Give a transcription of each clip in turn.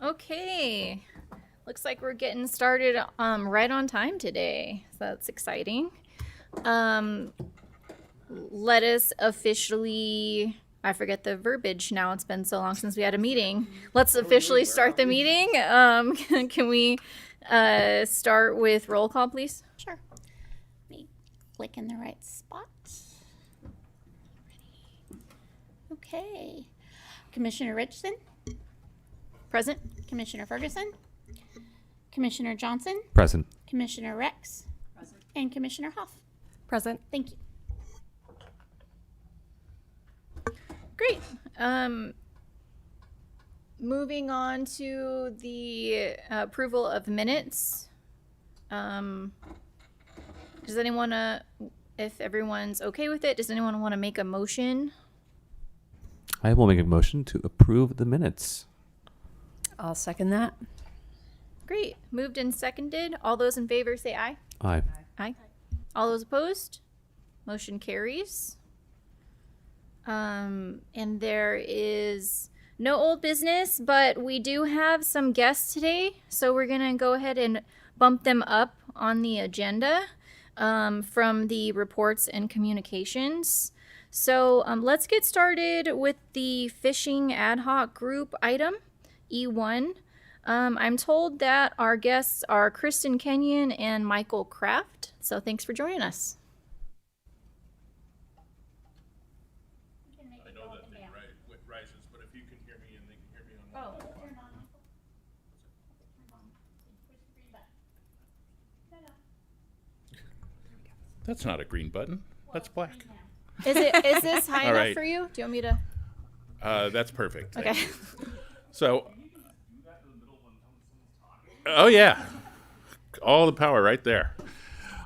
Okay. Looks like we're getting started right on time today. So that's exciting. Let us officially, I forget the verbiage now. It's been so long since we had a meeting. Let's officially start the meeting. Can we start with roll call, please? Sure. Let me click in the right spot. Okay. Commissioner Richardson, Present. Commissioner Ferguson, Commissioner Johnson, Present. Commissioner Rex, and Commissioner Hoff. Present. Thank you. Great. Moving on to the approval of minutes. Does anyone, if everyone's okay with it, does anyone want to make a motion? I will make a motion to approve the minutes. I'll second that. Great. Moved and seconded. All those in favor say aye. Aye. Aye. All those opposed? Motion carries. And there is no old business, but we do have some guests today. So we're going to go ahead and bump them up on the agenda from the reports and communications. So let's get started with the fishing ad hoc group item, E1. I'm told that our guests are Kristen Kenyon and Michael Kraft. So thanks for joining us. I know that the rises, but if you can hear me and they can hear me on my That's not a green button. That's black. Is this high All enough right. for you? Do you want me to? That's perfect. Thank Okay. you. So, oh yeah, all the power right there.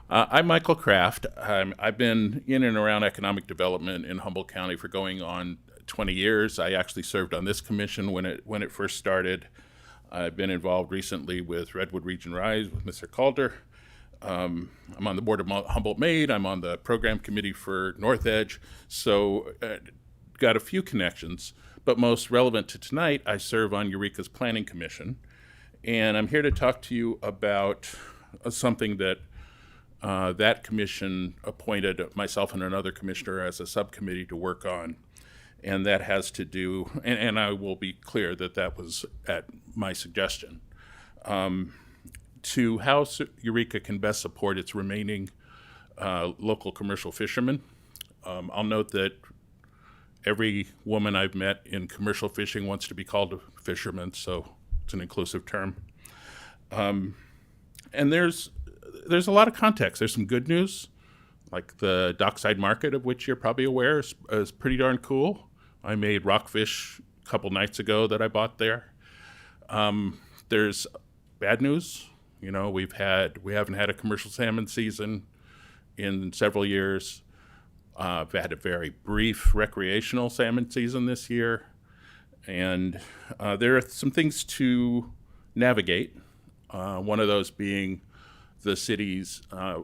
I'm Michael Kraft. I've been in and around economic development in Humboldt County for going on 20 years. I actually served on this commission when it first started. I've been involved recently with Redwood Region Rise with Mr. Calder. I'm on the board of Humboldt Made. I'm on the program committee for North Edge. So got a few connections, but most relevant to tonight, I serve on Eureka's Planning Commission. And I'm here to talk to you about something that that commission appointed myself and another commissioner as a subcommittee to work on. And that has to do, and I will be clear that that was at my suggestion, to how Eureka can best support its remaining local commercial fishermen. I'll note that every woman I've met in commercial fishing wants to be called a fisherman, so it's an inclusive term. And there's a lot of context. There's some good news, like the dockside market, of which you're probably aware is pretty darn cool. I made rockfish a couple nights ago that I bought there. There's bad news. You know, we haven't had a commercial salmon season in several years. I've had a very brief recreational salmon season this year. And there are some things to navigate. One of those being the city's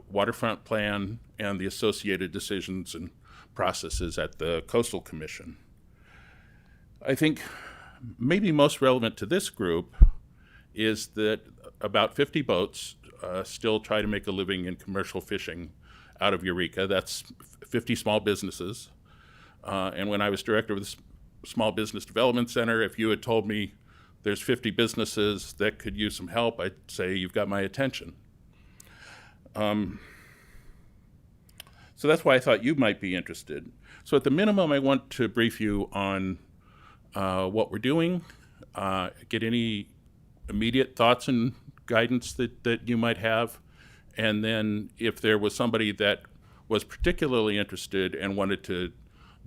waterfront plan and the associated decisions and processes at the Coastal Commission. I think maybe most relevant to this group is that about 50 boats still try to make a living in commercial fishing out of Eureka. That's 50 small businesses. And when I was director of the Small Business Development Center, if you had told me there's 50 businesses that could use some help, I'd say you've got my attention. So that's why I thought you might be interested. So at the minimum, I want to brief you on what we're doing, get any immediate thoughts and guidance that you might have, and then if there was somebody that was particularly interested and wanted to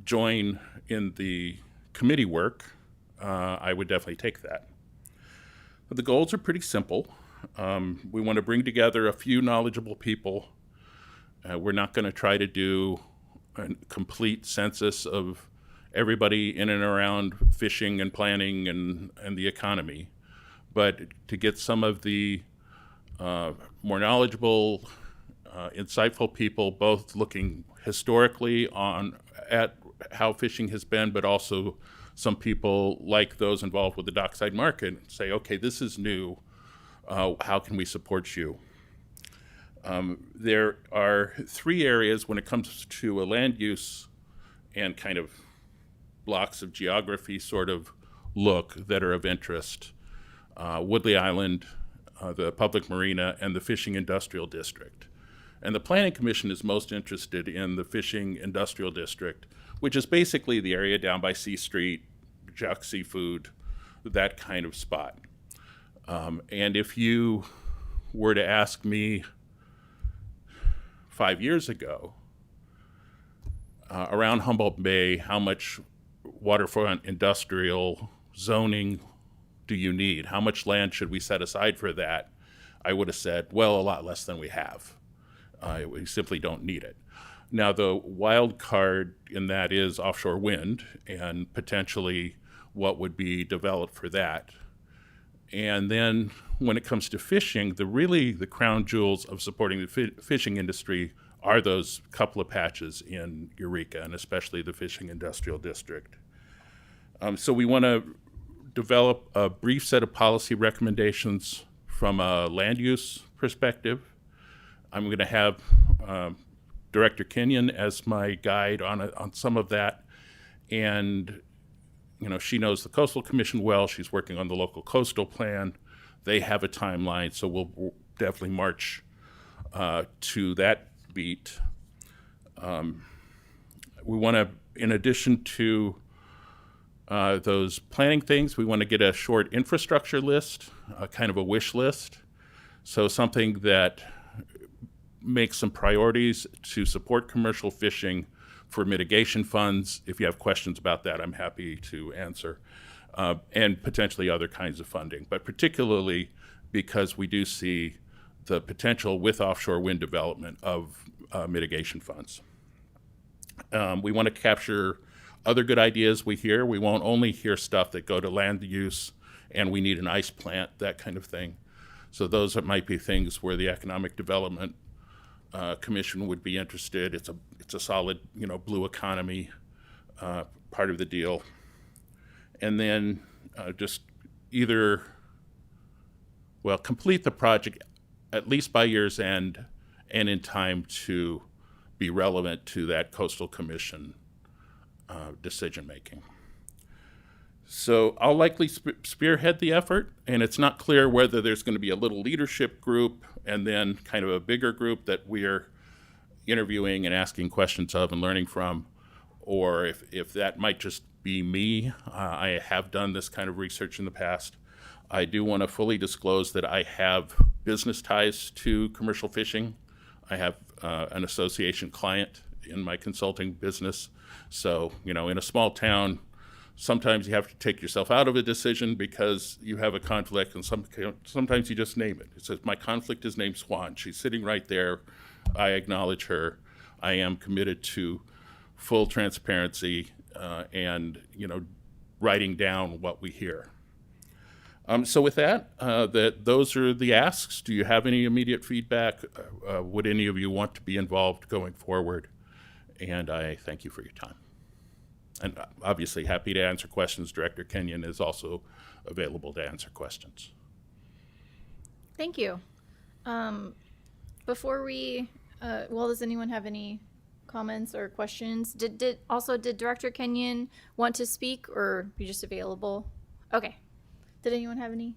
join in the committee work, I would definitely take that. But the goals are pretty simple. We want to bring together a few knowledgeable people. We're not going to try to do a complete census of everybody in and around fishing and planning and the economy, but to get some of the more knowledgeable, insightful people, both looking historically at how fishing has been, but also some people like those involved with the dockside market say, okay, this is new. How can we support you? There are 3 areas when it comes to a land use and kind of blocks of geography sort of look that are of interest. Woodley Island, the public marina, and the fishing industrial district. And the Planning Commission is most interested in the fishing industrial district, which is basically the area down by C Street, Jack Seafood, that kind of spot. And if you were to ask me 5 years ago, around Humboldt Bay, how much waterfront industrial zoning do you need? How much land should we set aside for that? I would have said, well, a lot less than we have. We simply don't need it. Now, the wild card in that is offshore wind and potentially what would be developed for that. And then when it comes to fishing, the crown jewels of supporting the fishing industry are those couple of patches in Eureka, and especially the fishing industrial district. So we want to develop a brief set of policy recommendations from a land use perspective. I'm going to have Director Kenyon as my guide on some of that. And, she knows the Coastal Commission well. She's working on the local coastal plan. They have a timeline, so we'll definitely march to that beat. We want to, in addition to those planning things, we want to get a short infrastructure list, kind of a wish list. So something that makes some priorities to support commercial fishing for mitigation funds. If you have questions about that, I'm happy to answer, and potentially other kinds of funding, but particularly because we do see the potential with offshore wind development of mitigation funds. We want to capture other good ideas we hear. We won't only hear stuff that go to land use and we need an ice plant, that kind of thing. So those might be things where the Economic Development Commission would be interested. It's a solid, blue economy part of the deal. And then just either, complete the project at least by year's end and in time to be relevant to that Coastal Commission decision making. So I'll likely spearhead the effort, and it's not clear whether there's going to be a little leadership group and then kind of a bigger group that we're interviewing and asking questions of and learning from, or if that might just be me. I have done this kind of research in the past. I do want to fully disclose that I have business ties to commercial fishing. I have an association client in my consulting business. So, in a small town, sometimes you have to take yourself out of a decision because you have a conflict, and sometimes you just name it. It says, my conflict is named Swan. She's sitting right there. I acknowledge her. I am committed to full transparency and, writing down what we hear. So with that, those are the asks. Do you have any immediate feedback? Would any of you want to be involved going forward? And I thank you for your time. And obviously happy to answer questions. Director Kenyon is also available to answer questions. Thank you. Before we, does anyone have any comments or questions? Did Director Kenyon want to speak, or be just available? Okay. Did anyone have any?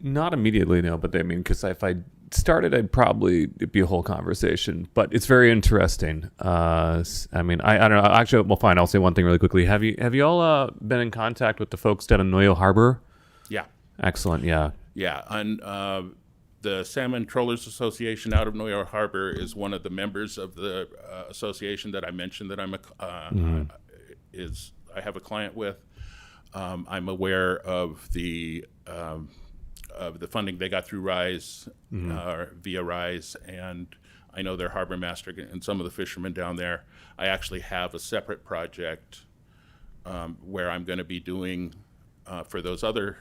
Not immediately, no, but because if I started, it'd be a whole conversation, but it's very interesting. I don't know. Actually, well, fine. I'll say one thing really quickly. Have you all been in contact with the folks down in Noyo Harbor? Yeah. Excellent. Yeah. Yeah. And the Salmon Trollers Association out of Noyo Harbor is one of the members of the association that I mentioned that I have a client with. I'm aware of the funding they got through RISE, via RISE, and I know their harbor master and some of the fishermen down there. I actually have a separate project where I'm going to be doing for those other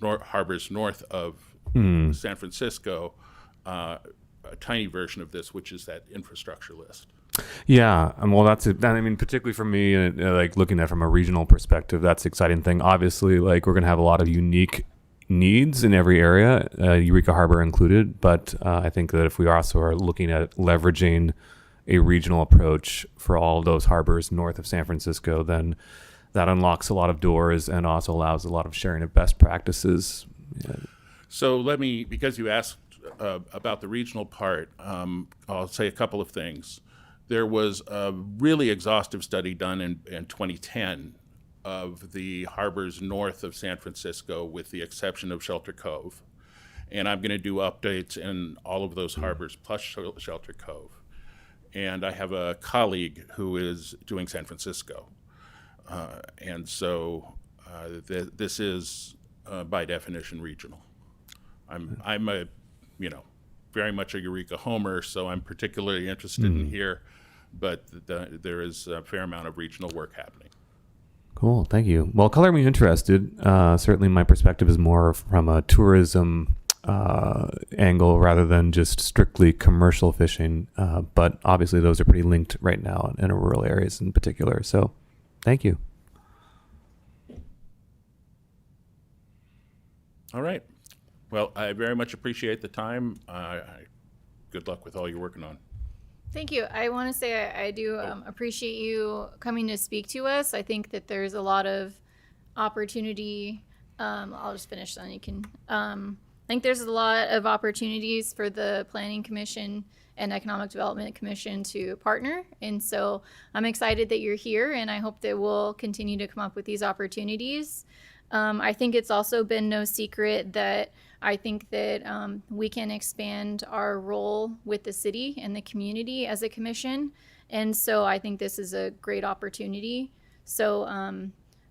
harbors north of San Francisco, a tiny version of this, which is that infrastructure list. Yeah, well, that's it. I mean, particularly for me, like looking at it from a regional perspective, that's the exciting thing. Obviously, like we're going to have a lot of unique needs in every area, Eureka Harbor included. But I think that if we also are looking at leveraging a regional approach for all of those harbors north of San Francisco, then that unlocks a lot of doors and also allows a lot of sharing of best practices. Yeah. So let me, because you asked about the regional part, I'll say a couple of things. There was a really exhaustive study done in 2010 of the harbors north of San Francisco, with the exception of Shelter Cove. And I'm going to do updates in all of those harbors plus Shelter Cove. And I have a colleague who is doing San Francisco. And so this is, by definition, regional. I'm a, very much a Eureka homer, so I'm particularly interested in here. But there is a fair amount of regional work happening. Cool, thank you. Well, color me interested. Certainly my perspective is more from a tourism angle rather than just strictly commercial fishing. But obviously those are pretty linked right now in rural areas in particular. So thank you. All right. Well, I very much appreciate the time. Good luck with all you're working on. Thank you. I want to say I do appreciate you coming to speak to us. I think that there's a lot of opportunity. I'll just finish, then you can. I think there's a lot of opportunities for the Planning Commission and Economic Development Commission to partner. And so I'm excited that you're here, and I hope that we'll continue to come up with these opportunities. I think it's also been no secret that I think that we can expand our role with the city and the community as a commission. And so I think this is a great opportunity. So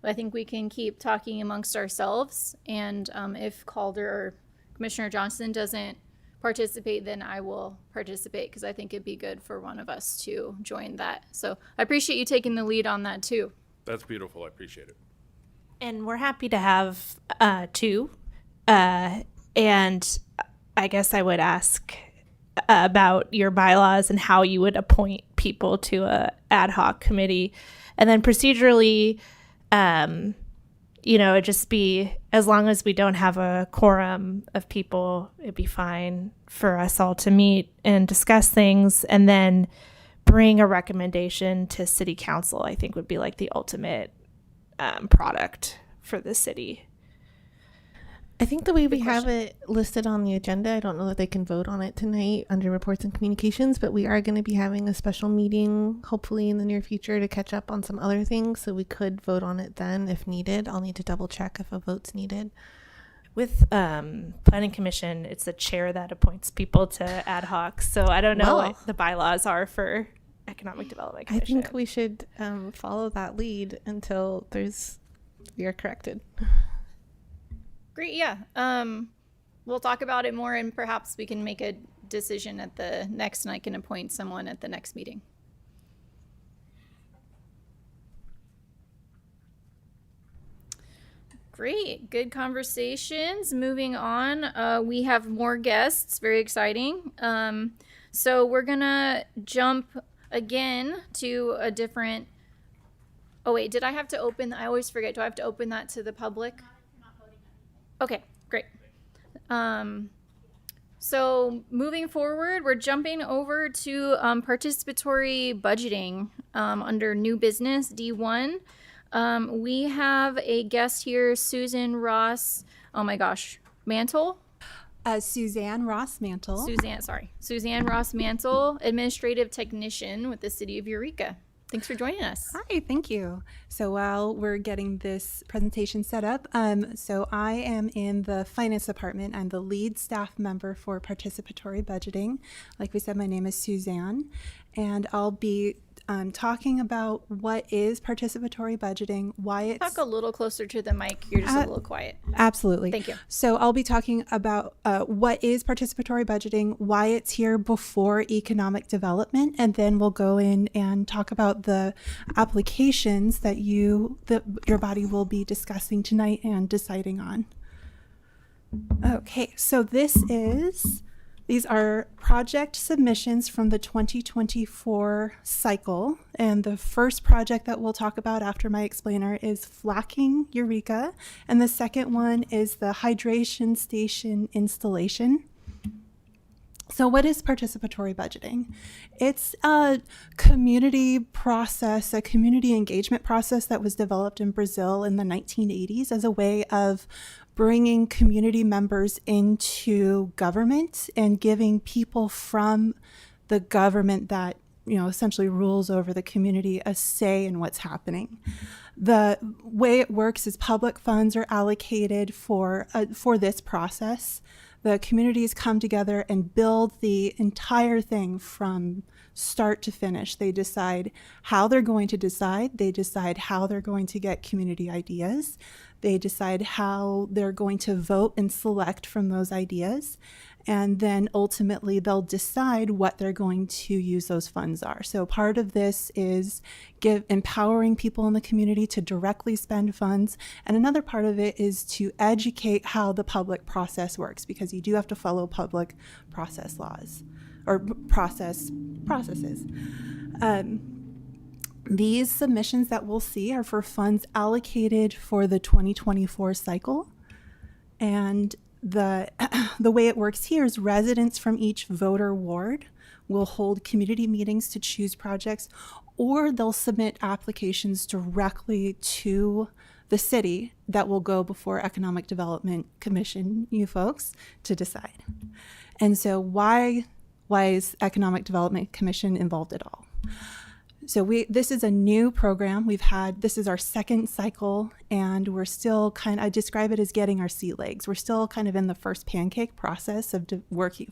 I think we can keep talking amongst ourselves. And if Calder or Commissioner Johnson doesn't participate, then I will participate, because I think it'd be good for one of us to join that. So I appreciate you taking the lead on that too. That's beautiful. I appreciate it. And we're happy to have two. And I guess I would ask about your bylaws and how you would appoint people to a ad hoc committee. And then procedurally, it'd just be, as long as we don't have a quorum of people, it'd be fine for us all to meet and discuss things, and then bring a recommendation to city council. I think would be like the ultimate product for the city. I think the way we have it listed on the agenda, I don't know that they can vote on it tonight under reports and communications, but we are going to be having a special meeting hopefully in the near future to catch up on some other things, so we could vote on it then if needed. I'll need to double check if a vote's needed. With Planning Commission, it's the chair that appoints people to ad hoc, so I don't know what the bylaws are for Economic Development Commission. I think we should follow that lead until we are corrected. Great, yeah. We'll talk about it more, and perhaps we can make a decision at the next, and I can appoint someone at the next meeting. Great, good conversations. Moving on, we have more guests, very exciting. So we're gonna jump again to a different, oh wait, did I have to open, I always forget, do I have to open that to the public? Okay, great. So moving forward, we're jumping over to participatory budgeting under new business, D1. We have a guest here, Susan Ross, oh my gosh, Mantle? Suzanne Ross Mantle. Suzanne Ross Mantle, Administrative Technician with the City of Eureka. Thanks for joining us. Hi, thank you. So while we're getting this presentation set up, so I am in the finance department. I'm the lead staff member for participatory budgeting. Like we said, my name is Suzanne, and I'll be talking about what is participatory budgeting, why it's... Talk a little closer to the mic. You're just a little quiet. Absolutely. Thank you. So I'll be talking about what is participatory budgeting, why it's here before economic development, and then we'll go in and talk about the applications that your body will be discussing tonight and deciding on. Okay, so this is These are project submissions from the 2024 cycle. And the first project that we'll talk about after my explainer is Flacking, Eureka. And the second one is the hydration station installation. So what is participatory budgeting? It's a community process, a community engagement process that was developed in Brazil in the 1980s as a way of bringing community members into government and giving people from the government that, essentially rules over the community a say in what's happening. The way it works is public funds are allocated for this process. The communities come together and build the entire thing from start to finish. They decide how they're going to decide. They decide how they're going to get community ideas. They decide how they're going to vote and select from those ideas. And then ultimately they'll decide what they're going to use those funds are. So part of this is empowering people in the community to directly spend funds. And another part of it is to educate how the public process works, because you do have to follow public process laws or processes. These submissions that we'll see are for funds allocated for the 2024 cycle. And the way it works here is residents from each voter ward will hold community meetings to choose projects, or they'll submit applications directly to the city that will go before Economic Development Commission, you folks, to decide. And so why is Economic Development Commission involved at all? So this is a new program. This is our second cycle, and we're still I describe it as getting our sea legs. We're still kind of in the first pancake process of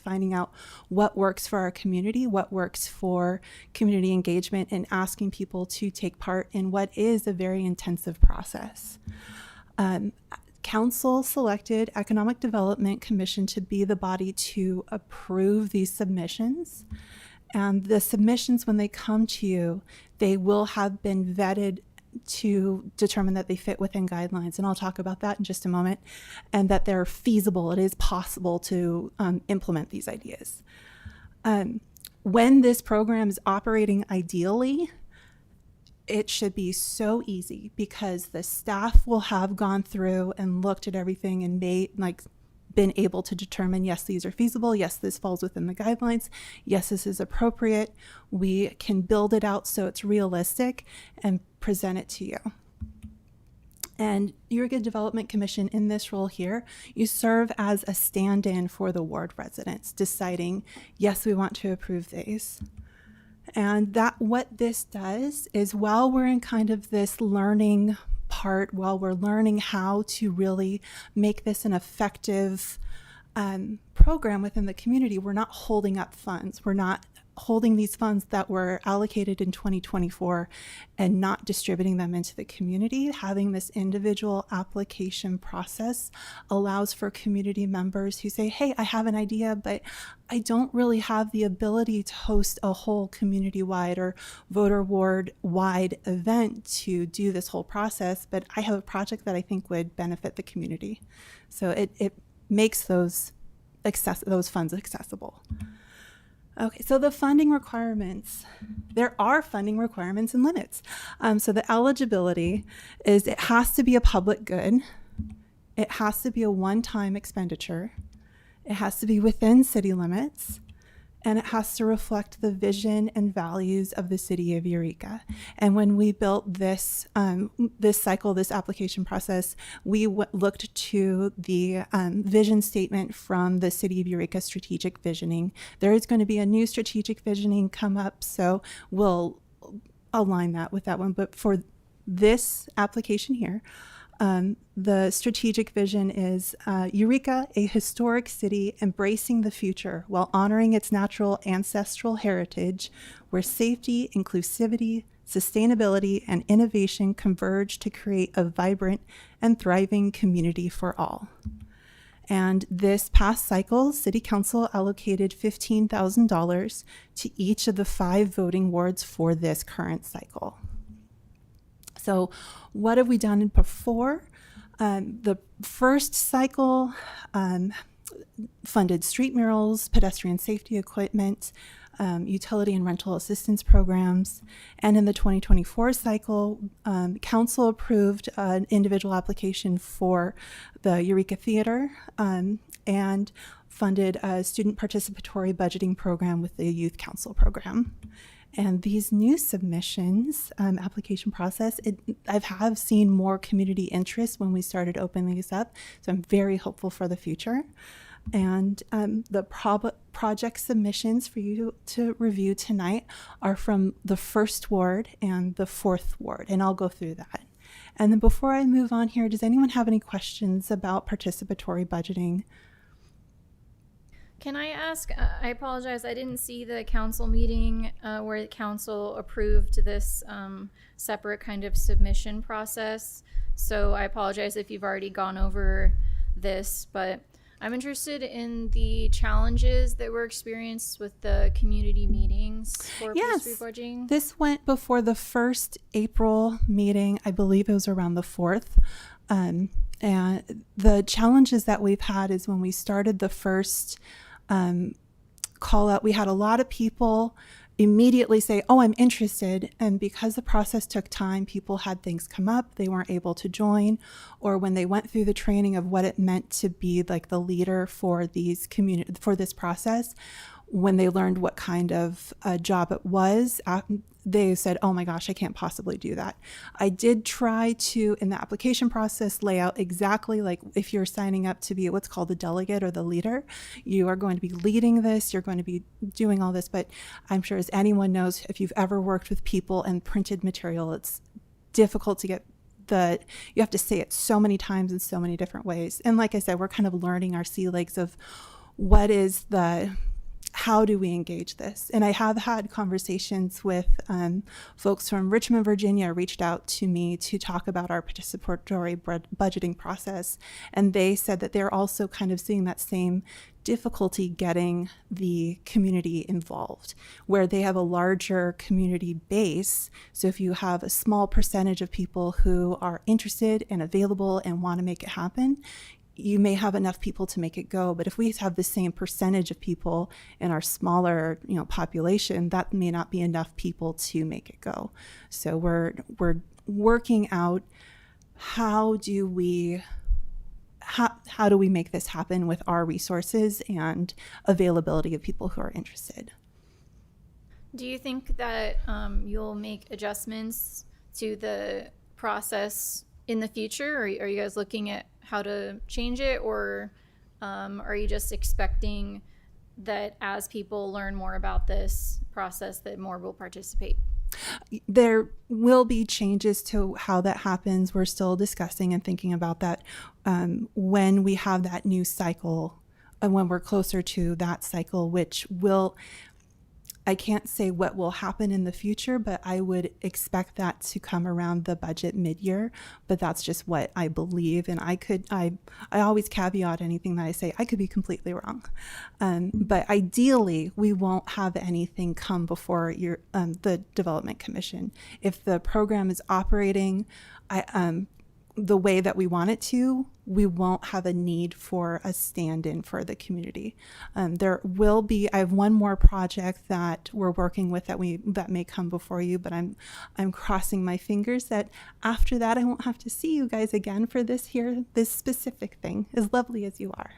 finding out what works for our community, what works for community engagement, and asking people to take part in what is a very intensive process. Council selected Economic Development Commission to be the body to approve these submissions. And the submissions, when they come to you, they will have been vetted to determine that they fit within guidelines. And I'll talk about that in just a moment, and that they're feasible. It is possible to implement these ideas. When this program is operating ideally, it should be so easy, because the staff will have gone through and looked at everything and been able to determine, yes, these are feasible. Yes, this falls within the guidelines. Yes, this is appropriate. We can build it out so it's realistic and present it to you. And Eureka Development Commission, in this role here, you serve as a stand-in for the ward residents, deciding, yes, we want to approve these. And what this does is, while we're in kind of this learning part, while we're learning how to really make this an effective program within the community, we're not holding up funds. We're not holding these funds that were allocated in 2024 and not distributing them into the community. Having this individual application process allows for community members who say, hey, I have an idea, but I don't really have the ability to host a whole community-wide or voter ward-wide event to do this whole process, but I have a project that I think would benefit the community. So it makes those funds accessible. Okay, so the funding requirements. There are funding requirements and limits. So the eligibility is, it has to be a public good. It has to be a one-time expenditure. It has to be within city limits. And it has to reflect the vision and values of the city of Eureka. And when we built this cycle, this application process, we looked to the vision statement from the city of Eureka strategic visioning. There is going to be a new strategic visioning come up, so we'll align that with that one. But for this application here, the strategic vision is Eureka, a historic city embracing the future while honoring its natural ancestral heritage, where safety, inclusivity, sustainability, and innovation converge to create a vibrant and thriving community for all. And this past cycle, City Council allocated $15,000 to each of the 5 voting wards for this current cycle. So what have we done before? The first cycle, funded street murals, pedestrian safety equipment, utility and rental assistance programs. And in the 2024 cycle, council approved an individual application for the Eureka Theater and funded a student participatory budgeting program with the Youth Council program. And these new submissions, application process, I have seen more community interest when we started opening these up. So I'm very hopeful for the future. And the project submissions for you to review tonight are from the 1st Ward and the 4th Ward, and I'll go through that. And then before I move on here, does anyone have any questions about participatory budgeting? Can I ask, I apologize, I didn't see the council meeting where the council approved this separate kind of submission process. So I apologize if you've already gone over this, but I'm interested in the challenges that were experienced with the community meetings for participatory budgeting. This went before the first April meeting. I believe it was around the 4th. And the challenges that we've had is when we started the first call out, we had a lot of people immediately say, oh, I'm interested. And because the process took time, people had things come up, they weren't able to join, or when they went through the training of what it meant to be like the leader for these for this process, when they learned what kind of job it was, they said, oh my gosh, I can't possibly do that. I did try to, in the application process, lay out exactly like if you're signing up to be what's called the delegate or the leader, you are going to be leading this, you're going to be doing all this. But I'm sure as anyone knows, if you've ever worked with people and printed material, it's difficult to get you have to say it so many times in so many different ways. And like I said, we're kind of learning our sea legs of how do we engage this? And I have had conversations with folks from Richmond, Virginia, reached out to me to talk about our participatory budgeting process. And they said that they're also kind of seeing that same difficulty getting the community involved, where they have a larger community base. So if you have a small percentage of people who are interested and available and want to make it happen, you may have enough people to make it go. But if we have the same percentage of people in our smaller, population, that may not be enough people to make it go. So we're working out how do we make this happen with our resources and availability of people who are interested. Do you think that you'll make adjustments to the process in the future? Or are you guys looking at how to change it, or are you just expecting that as people learn more about this process that more will participate? There will be changes to how that happens. We're still discussing and thinking about that when we have that new cycle and when we're closer to that cycle, I can't say what will happen in the future, but I would expect that to come around the budget mid-year. But that's just what I believe, and I always caveat anything that I say. I could be completely wrong, but ideally we won't have anything come before the Development Commission. If the program is operating the way that we want it to, we won't have a need for a stand-in for the community. There will be, I have one more project that we're working with that may come before you, but I'm crossing my fingers that after that I won't have to see you guys again for this specific thing, as lovely as you are.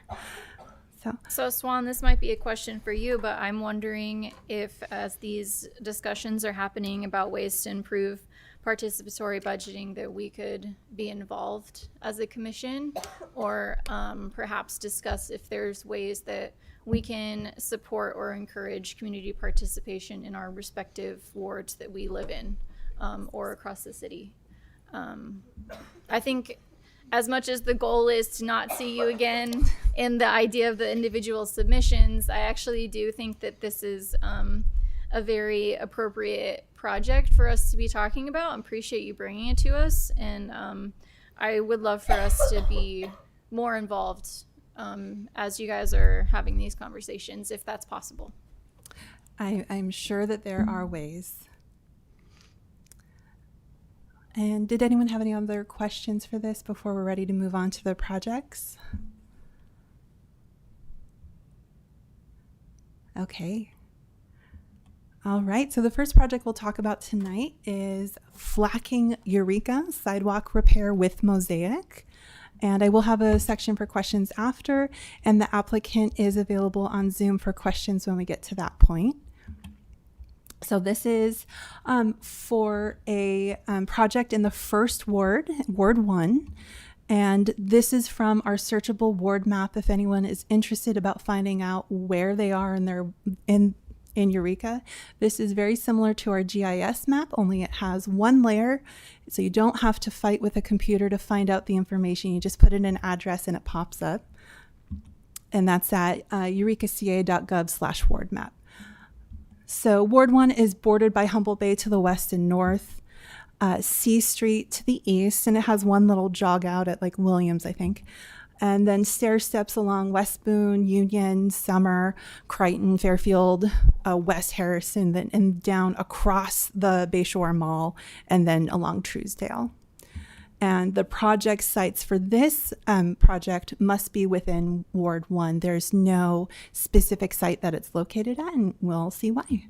So Swan, this might be a question for you, but I'm wondering if, as these discussions are happening about ways to improve participatory budgeting, that we could be involved as a commission, or perhaps discuss if there's ways that we can support or encourage community participation in our respective wards that we live in, or across the city. I think as much as the goal is to not see you again in the idea of the individual submissions, I actually do think that this is a very appropriate project for us to be talking about. I appreciate you bringing it to us, and I would love for us to be more involved as you guys are having these conversations, if that's possible. I'm sure that there are ways. And did anyone have any other questions for this before we're ready to move on to the projects? Okay. All right, so the first project we'll talk about tonight is Flacking Eureka Sidewalk Repair with Mosaic. And I will have a section for questions after, and the applicant is available on Zoom for questions when we get to that point. So this is for a project in the first ward, Ward 1. And this is from our searchable ward map if anyone is interested about finding out where they are in Eureka. This is very similar to our GIS map, only it has one layer. So you don't have to fight with a computer to find out the information. You just put in an address and it pops up. And that's at eurekaca.gov/ward map. So Ward 1 is bordered by Humboldt Bay to the west and north, C Street to the east, and it has one little jog out at like Williams, I think. And then stair steps along West Boone, Union, Summer, Crichton, Fairfield, West Harrison, and down across the Bayshore Mall, and then along Truesdale. And the project sites for this project must be within Ward 1. There's no specific site that it's located at, and we'll see why.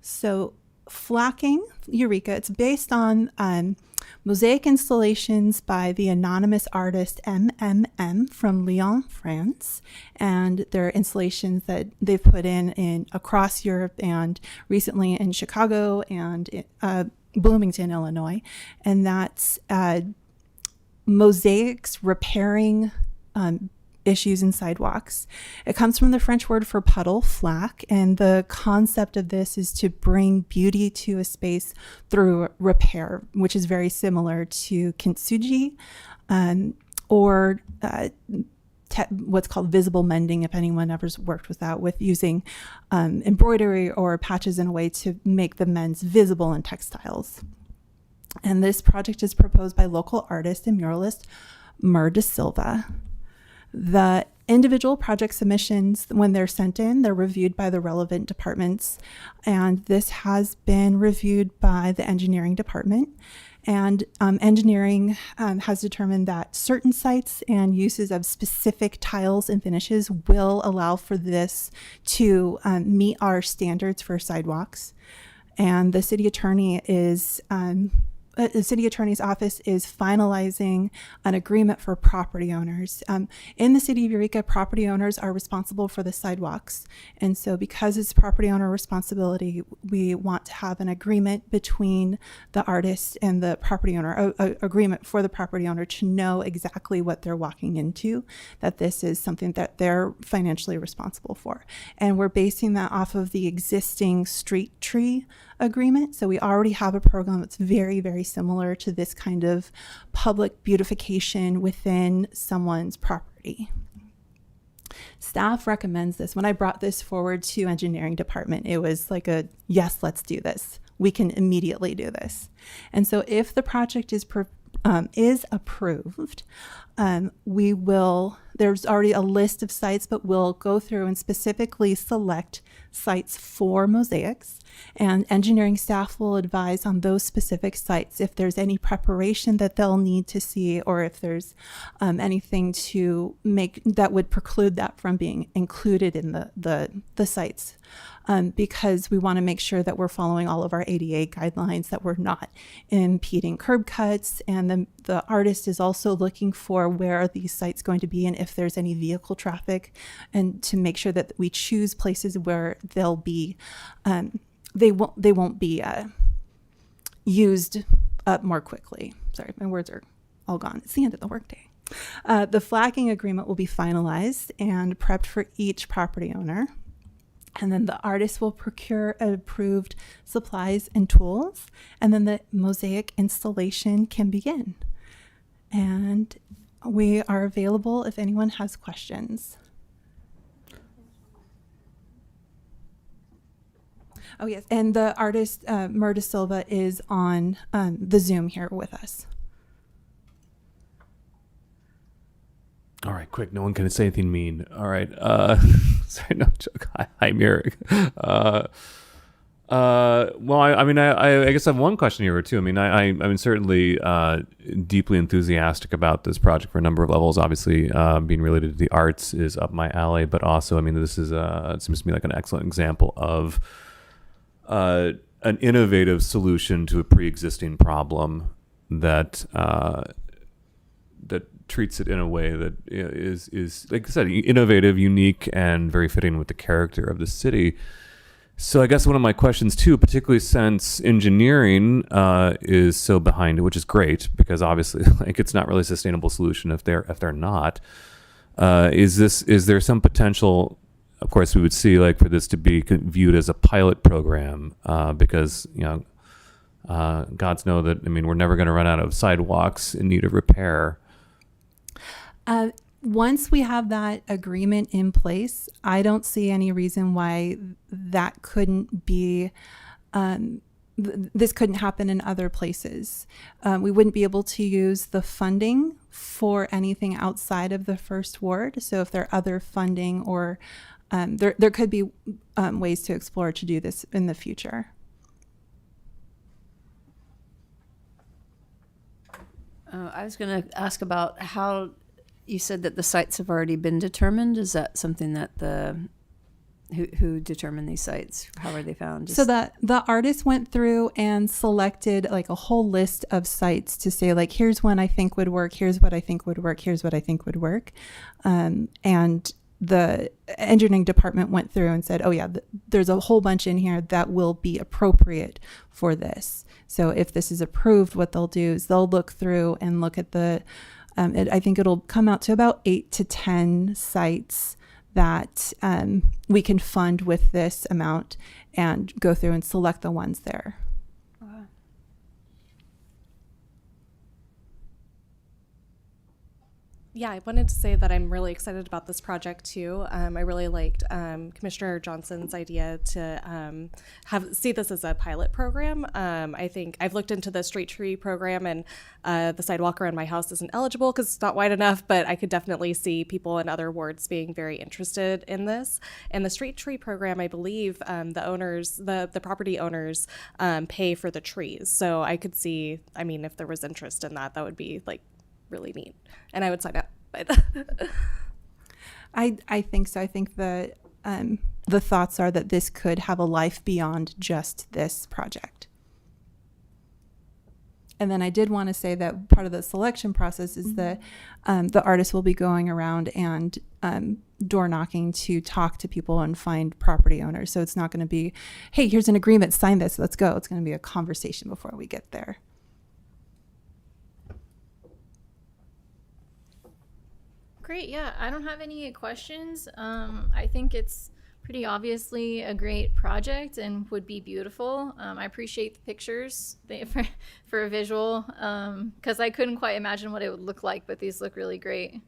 So Flacking Eureka, it's based on mosaic installations by the anonymous artist MMM from Lyon, France. And they're installations that they've put in across Europe and recently in Chicago and Bloomington, Illinois. And that's mosaics repairing issues in sidewalks. It comes from the French word for puddle, flack, and the concept of this is to bring beauty to a space through repair, which is very similar to kintsugi or what's called visible mending, if anyone ever's worked with that, with using embroidery or patches in a way to make the mends visible in textiles. And this project is proposed by local artist and muralist Mur de Silva. The individual project submissions, when they're sent in, they're reviewed by the relevant departments. And this has been reviewed by the engineering department. And engineering has determined that certain sites and uses of specific tiles and finishes will allow for this to meet our standards for sidewalks. And the city attorney is the city attorney's office is finalizing an agreement for property owners. In the city of Eureka, property owners are responsible for the sidewalks. And so because it's property owner responsibility, we want to have an agreement between the artist and the property owner, agreement for the property owner to know exactly what they're walking into, that this is something that they're financially responsible for. And we're basing that off of the existing street tree agreement. So we already have a program that's very, very similar to this kind of public beautification within someone's property. Staff recommends this. When I brought this forward to engineering department, it was like a, yes, let's do this. We can immediately do this. And so if the project is approved, there's already a list of sites, but we'll go through and specifically select sites for mosaics, and engineering staff will advise on those specific sites if there's any preparation that they'll need to see, or if there's anything to make that would preclude that from being included in the sites. Because we want to make sure that we're following all of our ADA guidelines, that we're not impeding curb cuts. And the artist is also looking for where are these sites going to be and if there's any vehicle traffic, and to make sure that we choose places where they'll be, they won't be used up more quickly. Sorry, my words are all gone. It's the end of the workday. The flacking agreement will be finalized and prepped for each property owner. And then the artist will procure approved supplies and tools, and then the mosaic installation can begin. And we are available if anyone has questions. Oh, yes. And the artist, Mur de Silva, is on the Zoom here with us. All right, quick. No one can say anything mean. All right. Sorry, no joke. Hi, Merrick. Well, I guess I have one question here or two. I mean, certainly deeply enthusiastic about this project for a number of levels. Obviously, being related to the arts is up my alley, but also, I mean, this is it seems to me like an excellent example of an innovative solution to a pre-existing problem that that treats it in a way that is like I said, innovative, unique, and very fitting with the character of the city. So I guess one of my questions too, particularly since engineering is so behind it, which is great because obviously like it's not really a sustainable solution if they're not. Is there some potential? Of course, we would see like for this to be viewed as a pilot program because gods know that, I mean, we're never going to run out of sidewalks in need of repair. Once we have that agreement in place, I don't see any reason why that couldn't be, this couldn't happen in other places. We wouldn't be able to use the funding for anything outside of the first ward. So if there are other funding or there could be ways to explore to do this in the future. I was going to ask about how you said that the sites have already been determined. Is that something that who determined these sites? How are they found? So that the artist went through and selected like a whole list of sites to say like, here's one I think would work. Here's what I think would work. Here's what I think would work. And the engineering department went through and said, oh yeah, there's a whole bunch in here that will be appropriate for this. So if this is approved, what they'll do is they'll look through and look at the I think it'll come out to about 8 to 10 sites that we can fund with this amount and go through and select the ones there. Yeah, I wanted to say that I'm really excited about this project too. I really liked Commissioner Johnson's idea to see this as a pilot program. I think I've looked into the street tree program, and the sidewalk around my house isn't eligible because it's not wide enough, but I could definitely see people in other wards being very interested in this. And the street tree program, I believe the property owners pay for the trees. So I could see, I mean, if there was interest in that, that would be like really neat, and I would sign up by that. I think so. I think the thoughts are that this could have a life beyond just this project. And then I did want to say that part of the selection process is that the artist will be going around and door knocking to talk to people and find property owners. So it's not going to be, hey, here's an agreement, sign this, let's go. It's going to be a conversation before we get there. Great. Yeah, I don't have any questions. I think it's pretty obviously a great project and would be beautiful. I appreciate the pictures for a visual because I couldn't quite imagine what it would look like, but these look really great.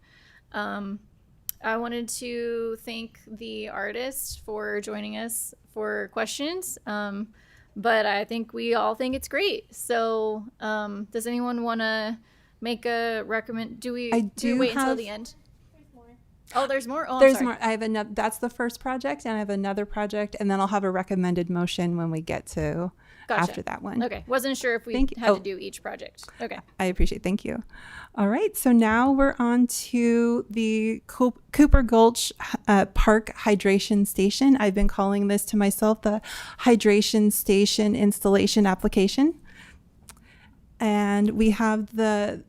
I wanted to thank the artist for joining us for questions, but I think we all think it's great. So does anyone want to make a recommend? Do we wait until the end? Oh, there's more? Oh, there's more. I have another. That's the first project, and I have another project, and then I'll have a recommended motion when we get to after that one. Okay. Wasn't sure if we had to do each project. Okay. I appreciate it. Thank you. All right. So now we're on to the Cooper Gulch Park Hydration Station. I've been calling this to myself the Hydration Station Installation Application. And we have the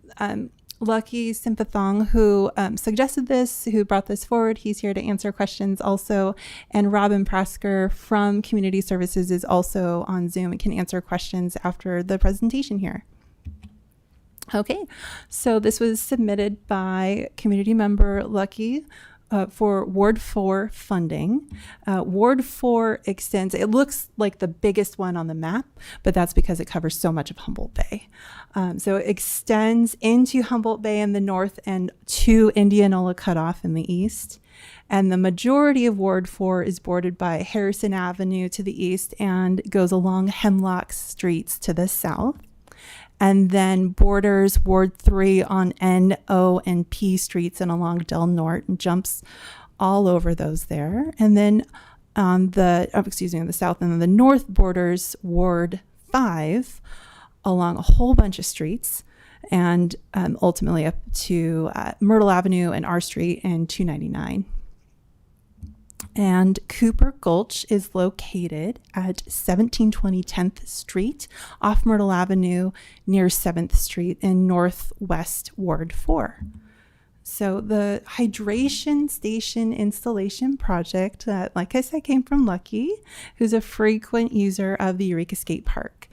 Lucky Sympathong who suggested this, who brought this forward. He's here to answer questions also. And Robin Prasker from Community Services is also on Zoom and can answer questions after the presentation here. Okay, so this was submitted by community member Lucky for Ward 4 funding. Ward 4 extends, it looks like the biggest one on the map, but that's because it covers so much of Humboldt Bay. So it extends into Humboldt Bay in the north and to Indianola Cutoff in the east. And the majority of Ward 4 is bordered by Harrison Avenue to the east and goes along Hemlock Streets to the south. And then borders Ward 3 on N, O, and P streets and along Del Norte and jumps all over those there. And then on the south, and then the north borders Ward 5 along a whole bunch of streets, and ultimately up to Myrtle Avenue and R Street and 299. And Cooper Gulch is located at 1720 10th Street off Myrtle Avenue near 7th Street in Northwest Ward 4. So the hydration station installation project, like I said, came from Lucky, who's a frequent user of the Eureka Skate Park.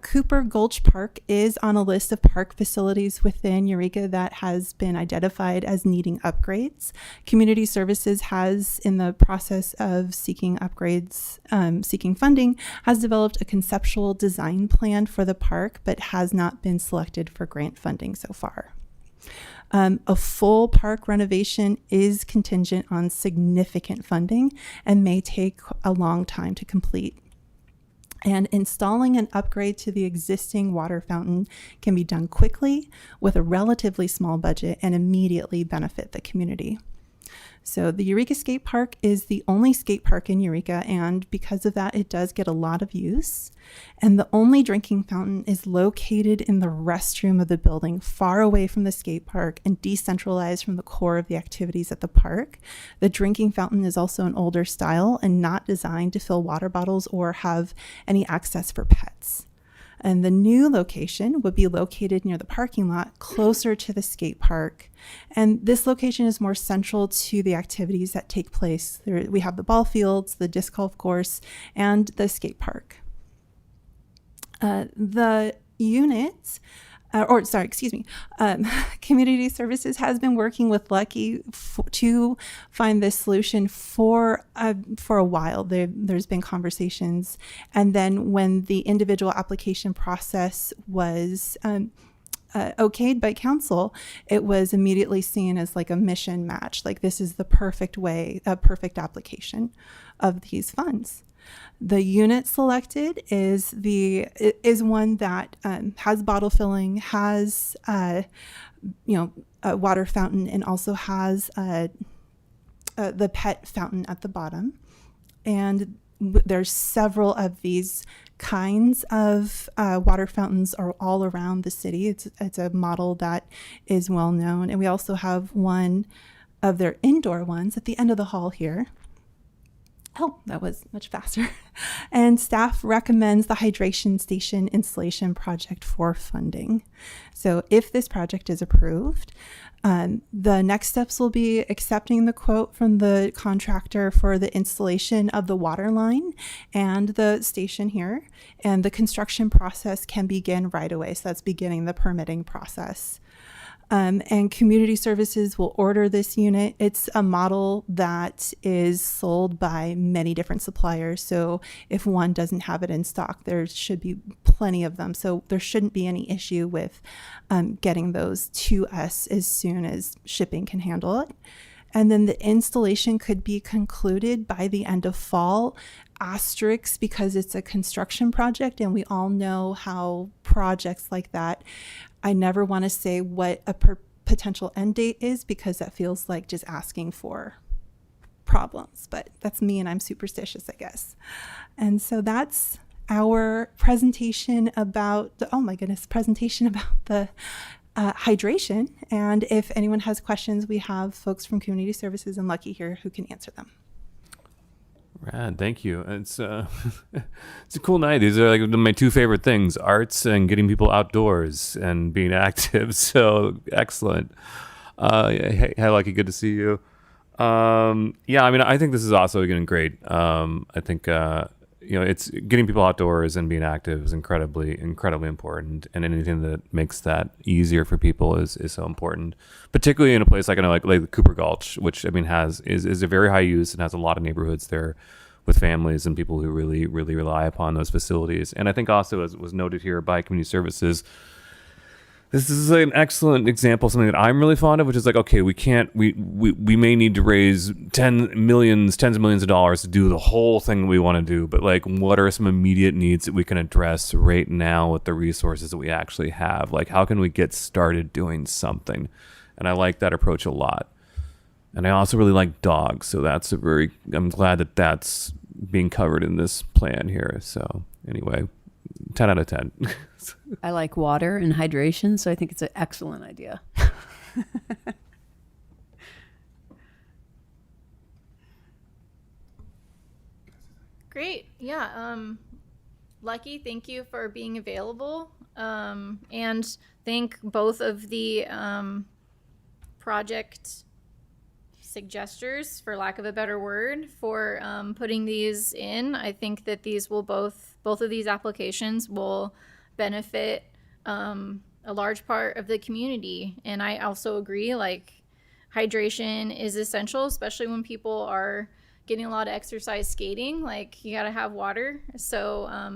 Cooper Gulch Park is on a list of park facilities within Eureka that has been identified as needing upgrades. Community Services has, in the process of seeking upgrades, seeking funding, has developed a conceptual design plan for the park, but has not been selected for grant funding so far. A full park renovation is contingent on significant funding and may take a long time to complete. And installing an upgrade to the existing water fountain can be done quickly with a relatively small budget and immediately benefit the community. So the Eureka Skate Park is the only skate park in Eureka, and because of that, it does get a lot of use. And the only drinking fountain is located in the restroom of the building, far away from the skate park and decentralized from the core of the activities at the park. The drinking fountain is also an older style and not designed to fill water bottles or have any access for pets. And the new location would be located near the parking lot, closer to the skate park. And this location is more central to the activities that take place. We have the ball fields, the disc golf course, and the skate park. The units, Community Services has been working with Lucky to find this solution for a while. There's been conversations, and then when the individual application process was okayed by council, it was immediately seen as like a mission match. Like, this is the perfect application of these funds. The unit selected is one that has bottle filling, has a water fountain, and also has the pet fountain at the bottom. And there's several of these kinds of water fountains are all around the city. It's a model that is well known, and we also have one of their indoor ones at the end of the hall here. Oh, that was much faster. And staff recommends the hydration station installation project for funding. So if this project is approved, the next steps will be accepting the quote from the contractor for the installation of the water line and the station here. And the construction process can begin right away. So that's beginning the permitting process. And Community Services will order this unit. It's a model that is sold by many different suppliers. So if one doesn't have it in stock, there should be plenty of them. So there shouldn't be any issue with getting those to us as soon as shipping can handle it. And then the installation could be concluded by the end of fall, asterisk, because it's a construction project, and we all know how projects like that, I never want to say what a potential end date is, because that feels like just asking for problems. But that's me, and I'm superstitious, I guess. And so that's our presentation about the hydration. And if anyone has questions, we have folks from Community Services and Lucky here who can answer them. Rad, thank you. It's it's a cool night. These are like my two favorite things: arts and getting people outdoors and being active. So excellent. Hey, Lucky, good to see you. Yeah, I mean, I think this is also getting great. I think it's getting people outdoors and being active is incredibly important, and anything that makes that easier for people is so important, particularly in a place like the Cooper Gulch, which I mean is a very high use and has a lot of neighborhoods there with families and people who really rely upon those facilities. And I think also, as was noted here by Community Services, this is an excellent example of something that I'm really fond of, which is like, okay, we may need to raise tens of millions of dollars to do the whole thing that we want to do, but like, what are some immediate needs that we can address right now with the resources that we actually have? Like, how can we get started doing something? And I like that approach a lot. And I also really like dogs, so I'm glad that that's being covered in this plan here. So anyway, 10 out of 10. I like water and hydration, so I think it's an excellent idea. Great. Yeah. Lucky, thank you for being available. And thank both of the project suggestors, for lack of a better word, for putting these in. I think that these will both of these applications will benefit a large part of the community. And I also agree, like, hydration is essential, especially when people are getting a lot of exercise skating. Like, you got to have water. So I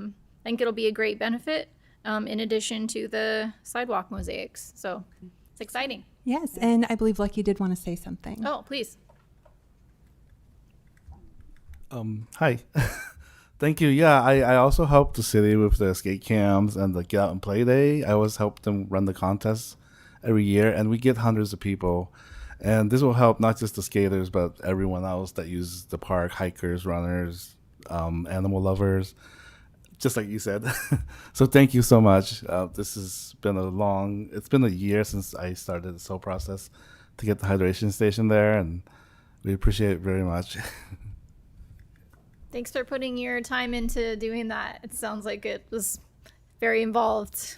think it'll be a great benefit in addition to the sidewalk mosaics. So it's exciting. Yes, and I believe Lucky did want to say something. Oh, please. Hi. Thank you. Yeah, I also helped the city with the skate camps and the Get Out and Play Day. I always help them run the contests every year, and we get hundreds of people. And this will help not just the skaters, but everyone else that uses the park, hikers, runners, animal lovers, just like you said. So thank you so much. This has been it's been a year since I started this whole process to get the hydration station there, and we appreciate it very much. Thanks for putting your time into doing that. It sounds like it was very involved.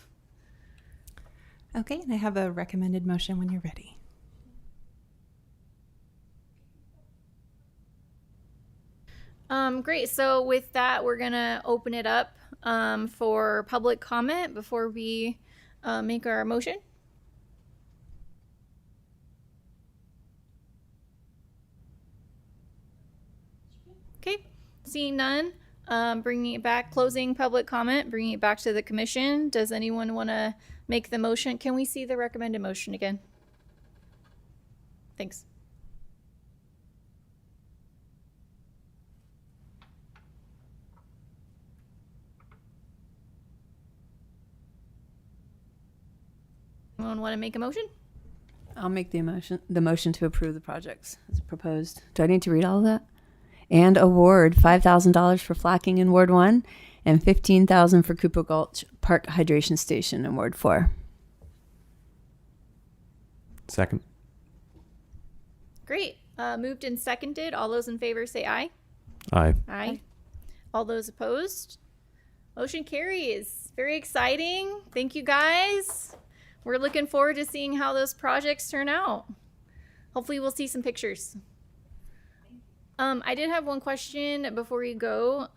Okay, and I have a recommended motion when you're ready. Great. So with that, we're going to open it up for public comment before we make our motion. Okay. Seeing none, bringing it back, closing public comment, bringing it back to the commission. Does anyone want to make the motion? Can we see the recommended motion again? Thanks. Anyone want to make a motion? I'll make the motion to approve the projects as proposed. Do I need to read all of that? And award $5,000 for Flacking in Ward 1 and $15,000 for Cooper Gulch Park Hydration Station in Ward 4. Second. Great. Moved and seconded. All those in favor say aye. Aye. Aye. All those opposed? Motion carries. Very exciting. Thank you, guys. We're looking forward to seeing how those projects turn out. Hopefully we'll see some pictures. I did have one question before you go.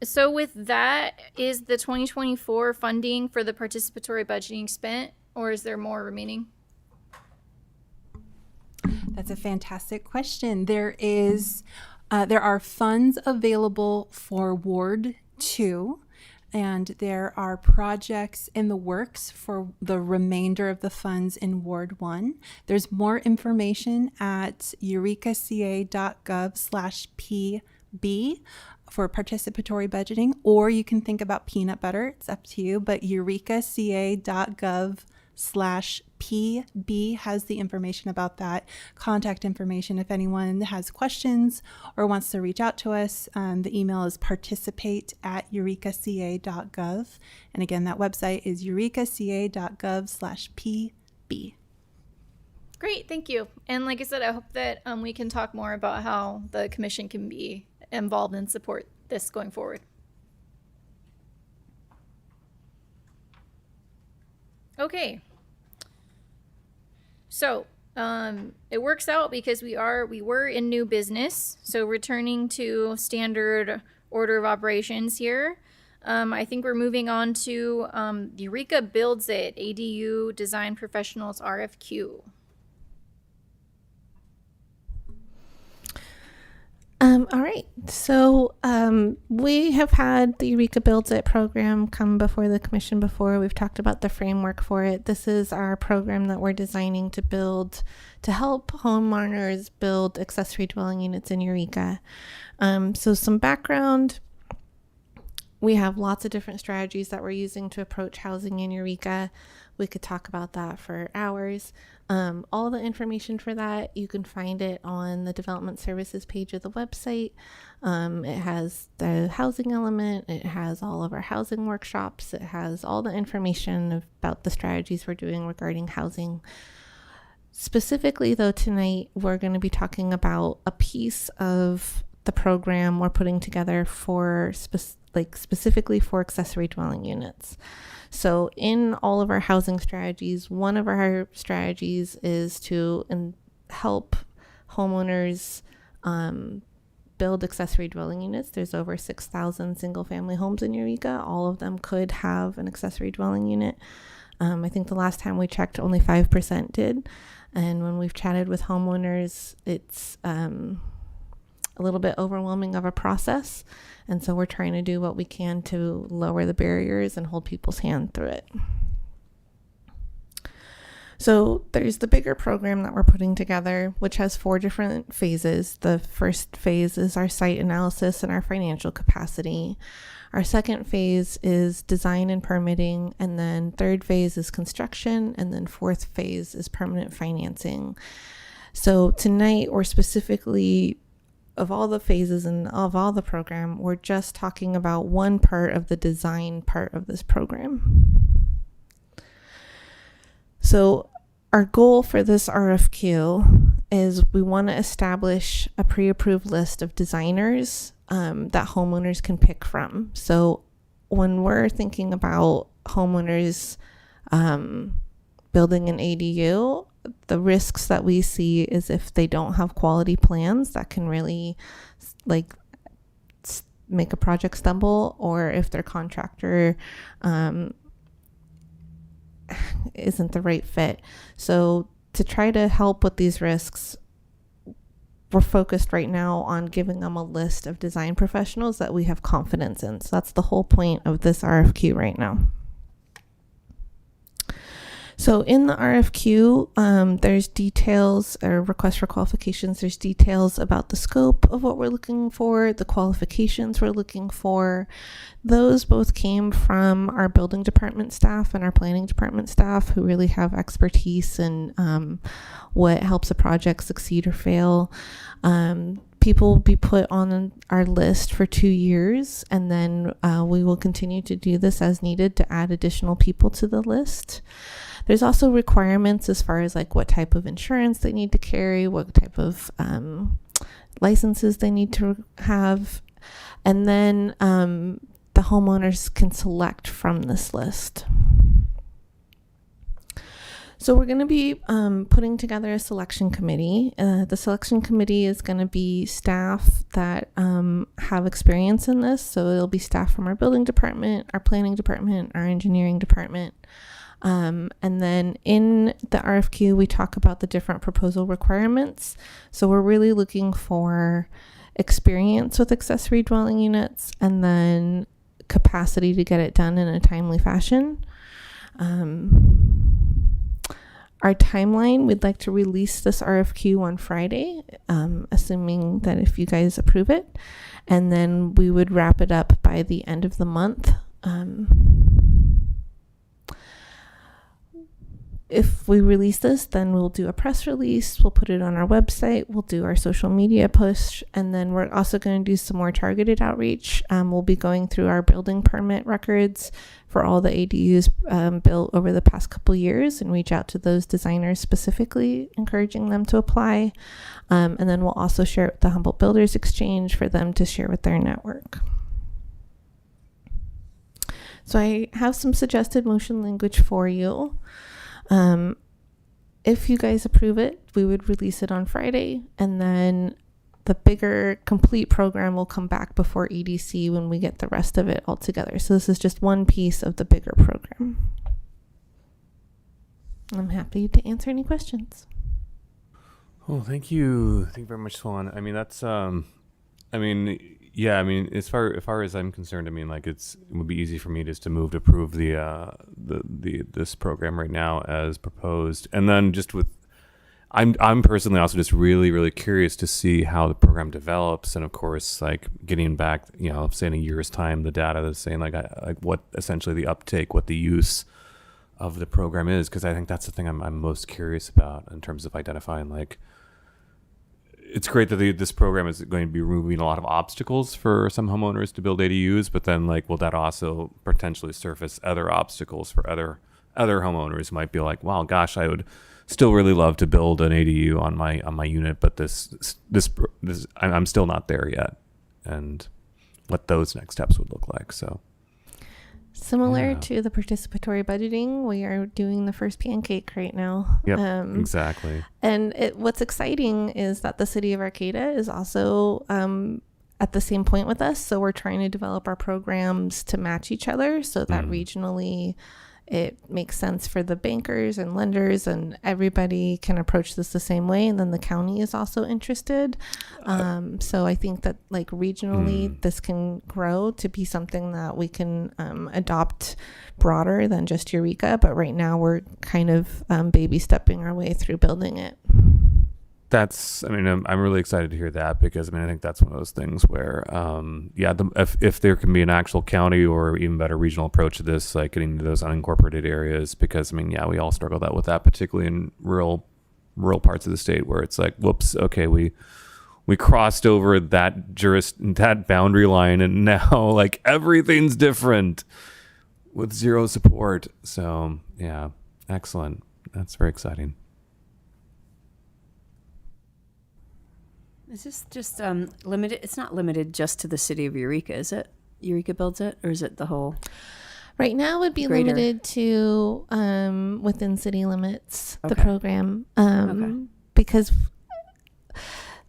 So with that, is the 2024 funding for the participatory budgeting spent, or is there more remaining? That's a fantastic question. There are funds available for Ward 2, and there are projects in the works for the remainder of the funds in Ward 1. There's more information at eurekaca.gov/PB for participatory budgeting, or you can think about peanut butter. It's up to you, but eurekaca.gov/PB has the information about that. Contact information if anyone has questions or wants to reach out to us. The email is participate@eurekaca.gov. And again, that website is eurekaca.gov/PB. Great, thank you. And like I said, I hope that we can talk more about how the commission can be involved and support this going forward. Okay. So it works out because we were in new business. So returning to standard order of operations here. I think we're moving on to Eureka Builds It, ADU Design Professionals RFQ. All right. So we have had the Eureka Builds It program come before the commission before. We've talked about the framework for it. This is our program that we're designing to help homeowners build accessory dwelling units in Eureka. So some background. we have lots of different strategies that we're using to approach housing in Eureka. We could talk about that for hours. All the information for that, you can find it on the development services page of the website. It has the housing element. It has all of our housing workshops. It has all the information about the strategies we're doing regarding housing. Specifically, though, tonight we're going to be talking about a piece of the program we're putting together for specifically for accessory dwelling units. So in all of our housing strategies, one of our strategies is to help homeowners build accessory dwelling units. There's over 6,000 single family homes in Eureka. All of them could have an accessory dwelling unit. I think the last time we checked, only 5% did. And when we've chatted with homeowners, it's a little bit overwhelming of a process. And so we're trying to do what we can to lower the barriers and hold people's hand through it. So there's the bigger program that we're putting together, which has 4 different phases. The first phase is our site analysis and our financial capacity. Our second phase is design and permitting, and then third phase is construction, and then fourth phase is permanent financing. So tonight, we're specifically, of all the phases and of all the program, we're just talking about one part of the design part of this program. So our goal for this RFQ is we want to establish a pre-approved list of designers that homeowners can pick from. So when we're thinking about homeowners building an ADU, the risks that we see is if they don't have quality plans that can really make a project stumble, or if their contractor isn't the right fit. So to try to help with these risks, we're focused right now on giving them a list of design professionals that we have confidence in. So that's the whole point of this RFQ right now. So in the RFQ, there's details or request for qualifications. There's details about the scope of what we're looking for, the qualifications we're looking for. Those both came from our building department staff and our planning department staff, who really have expertise in what helps a project succeed or fail. People will be put on our list for 2 years, and then we will continue to do this as needed to add additional people to the list. There's also requirements as far as what type of insurance they need to carry, what type of licenses they need to have, and then the homeowners can select from this list. So we're going to be putting together a selection committee. The selection committee is going to be staff that have experience in this. So it'll be staff from our building department, our planning department, our engineering department. And then in the RFQ, we talk about the different proposal requirements. So we're really looking for experience with accessory dwelling units, and then capacity to get it done in a timely fashion. Our timeline, we'd like to release this RFQ on Friday, assuming that if you guys approve it, and then we would wrap it up by the end of the month. If we release this, then we'll do a press release, we'll put it on our website, we'll do our social media push, and then we're also going to do some more targeted outreach. We'll be going through our building permit records for all the ADUs built over the past couple years and reach out to those designers specifically, encouraging them to apply. And then we'll also share it with the Humboldt Builders Exchange for them to share with their network. So I have some suggested motion language for you. If you guys approve it, we would release it on Friday, and then the bigger complete program will come back before EDC when we get the rest of it all together. So this is just one piece of the bigger program. I'm happy to answer any questions. Oh, thank you. Thank you very much, Swan. I mean, that's, yeah, I mean, as far as I'm concerned, I mean, it would be easy for me just to move to approve this program right now as proposed, and then just with, I'm personally also just really, really curious to see how the program develops, and of course, like getting back, say in a year's time, the data that's saying like what essentially the uptake, what the use of the program is, because I think that's the thing I'm most curious about in terms of identifying like. It's great that this program is going to be removing a lot of obstacles for some homeowners to build ADUs, but then like, will that also potentially surface other obstacles for other homeowners who might be like, wow, gosh, I would still really love to build an ADU on my unit, but this I'm still not there yet, and what those next steps would look like. So Similar to the participatory budgeting, we are doing the first pancake right now. Yep, exactly. And what's exciting is that the city of Arcata is also at the same point with us. So we're trying to develop our programs to match each other so that regionally it makes sense for the bankers and lenders, and everybody can approach this the same way. And then the county is also interested. So I think that like regionally, this can grow to be something that we can adopt broader than just Eureka. But right now we're kind of baby stepping our way through building it. I'm really excited to hear that, because I think that's one of those things where, if there can be an actual county or even better regional approach to this, like getting to those unincorporated areas, because we all struggle with that, particularly in rural parts of the state where it's like, whoops, okay, we crossed over that boundary line, and now like everything's different with zero support. So yeah, excellent. That's very exciting. Is this just limited? It's not limited just to the city of Eureka, is it? Eureka builds it, or is it the whole? Right now it would be greater? limited to within city limits, the Okay. program. Okay. Because,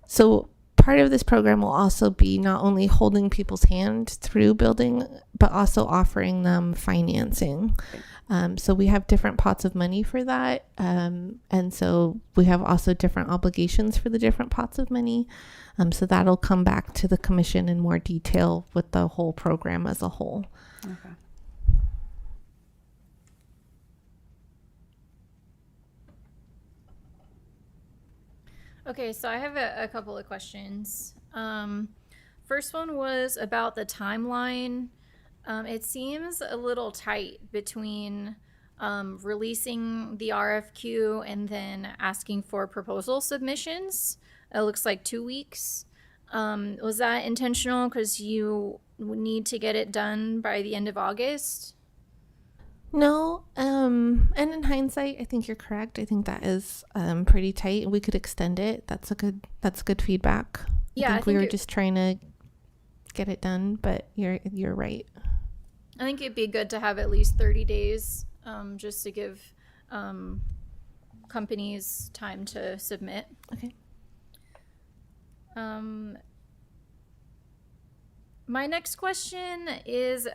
so part of this program will also be not only holding people's hand through building, but also offering them financing. So we have different pots of money for that. And so we have also different obligations for the different pots of money. So that'll come back to the commission in more detail with the whole program as a whole. Okay. Okay, so I have a couple of questions. First one was about the timeline. It seems a little tight between releasing the RFQ and then asking for proposal submissions. It looks like 2 weeks. Was that intentional because you need to get it done by the end of August? No, and in hindsight, I think you're correct. I think that is pretty tight. We could extend it. That's good feedback. Yeah, I think we were just trying to get it done, but you're right. I think it'd be good to have at least 30 days just to give companies time to submit. Okay. My next question is,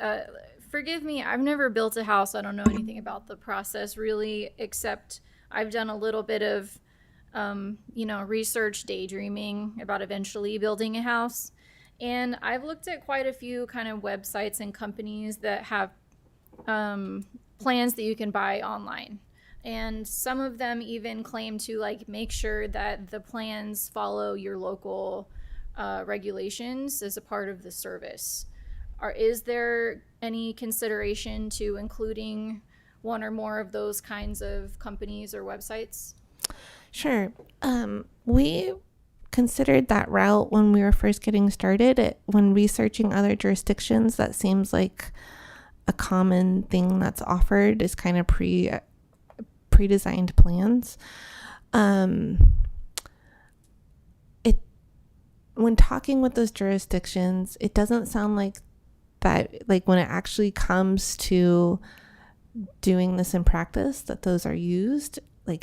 forgive me, I've never built a house. I don't know anything about the process really, except I've done a little bit of, research, daydreaming about eventually building a house. And I've looked at quite a few kind of websites and companies that have plans that you can buy online. And some of them even claim to make sure that the plans follow your local regulations as a part of the service. Is there any consideration to including one or more of those kinds of companies or websites? Sure. We considered that route when we were first getting started. When researching other jurisdictions, that seems like a common thing that's offered is kind of pre-designed plans. When talking with those jurisdictions, it doesn't sound like that, when it actually comes to doing this in practice, that those are used.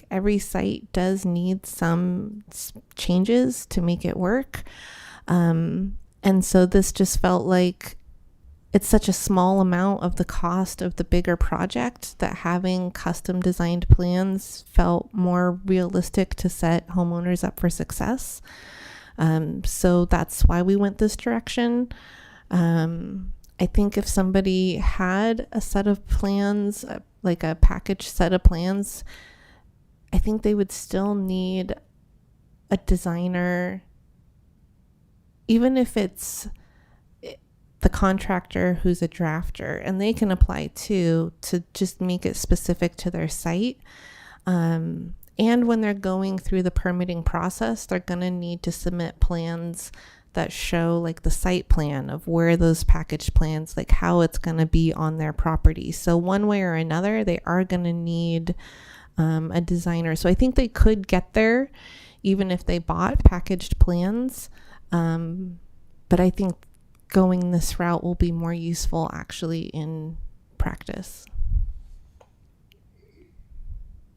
Every site does need some changes to make it work. And so this just felt like it's such a small amount of the cost of the bigger project that having custom designed plans felt more realistic to set homeowners up for success. So that's why we went this direction. I think if somebody had a set of plans, like a package set of plans, I think they would still need a designer, even if it's the contractor who's a drafter, and they can apply too, to just make it specific to their site. And when they're going through the permitting process, they're going to need to submit plans that show like the site plan of where those package plans, like how it's going to be on their property. So one way or another, they are going to need a designer. So I think they could get there even if they bought packaged plans. But I think going this route will be more useful actually in practice.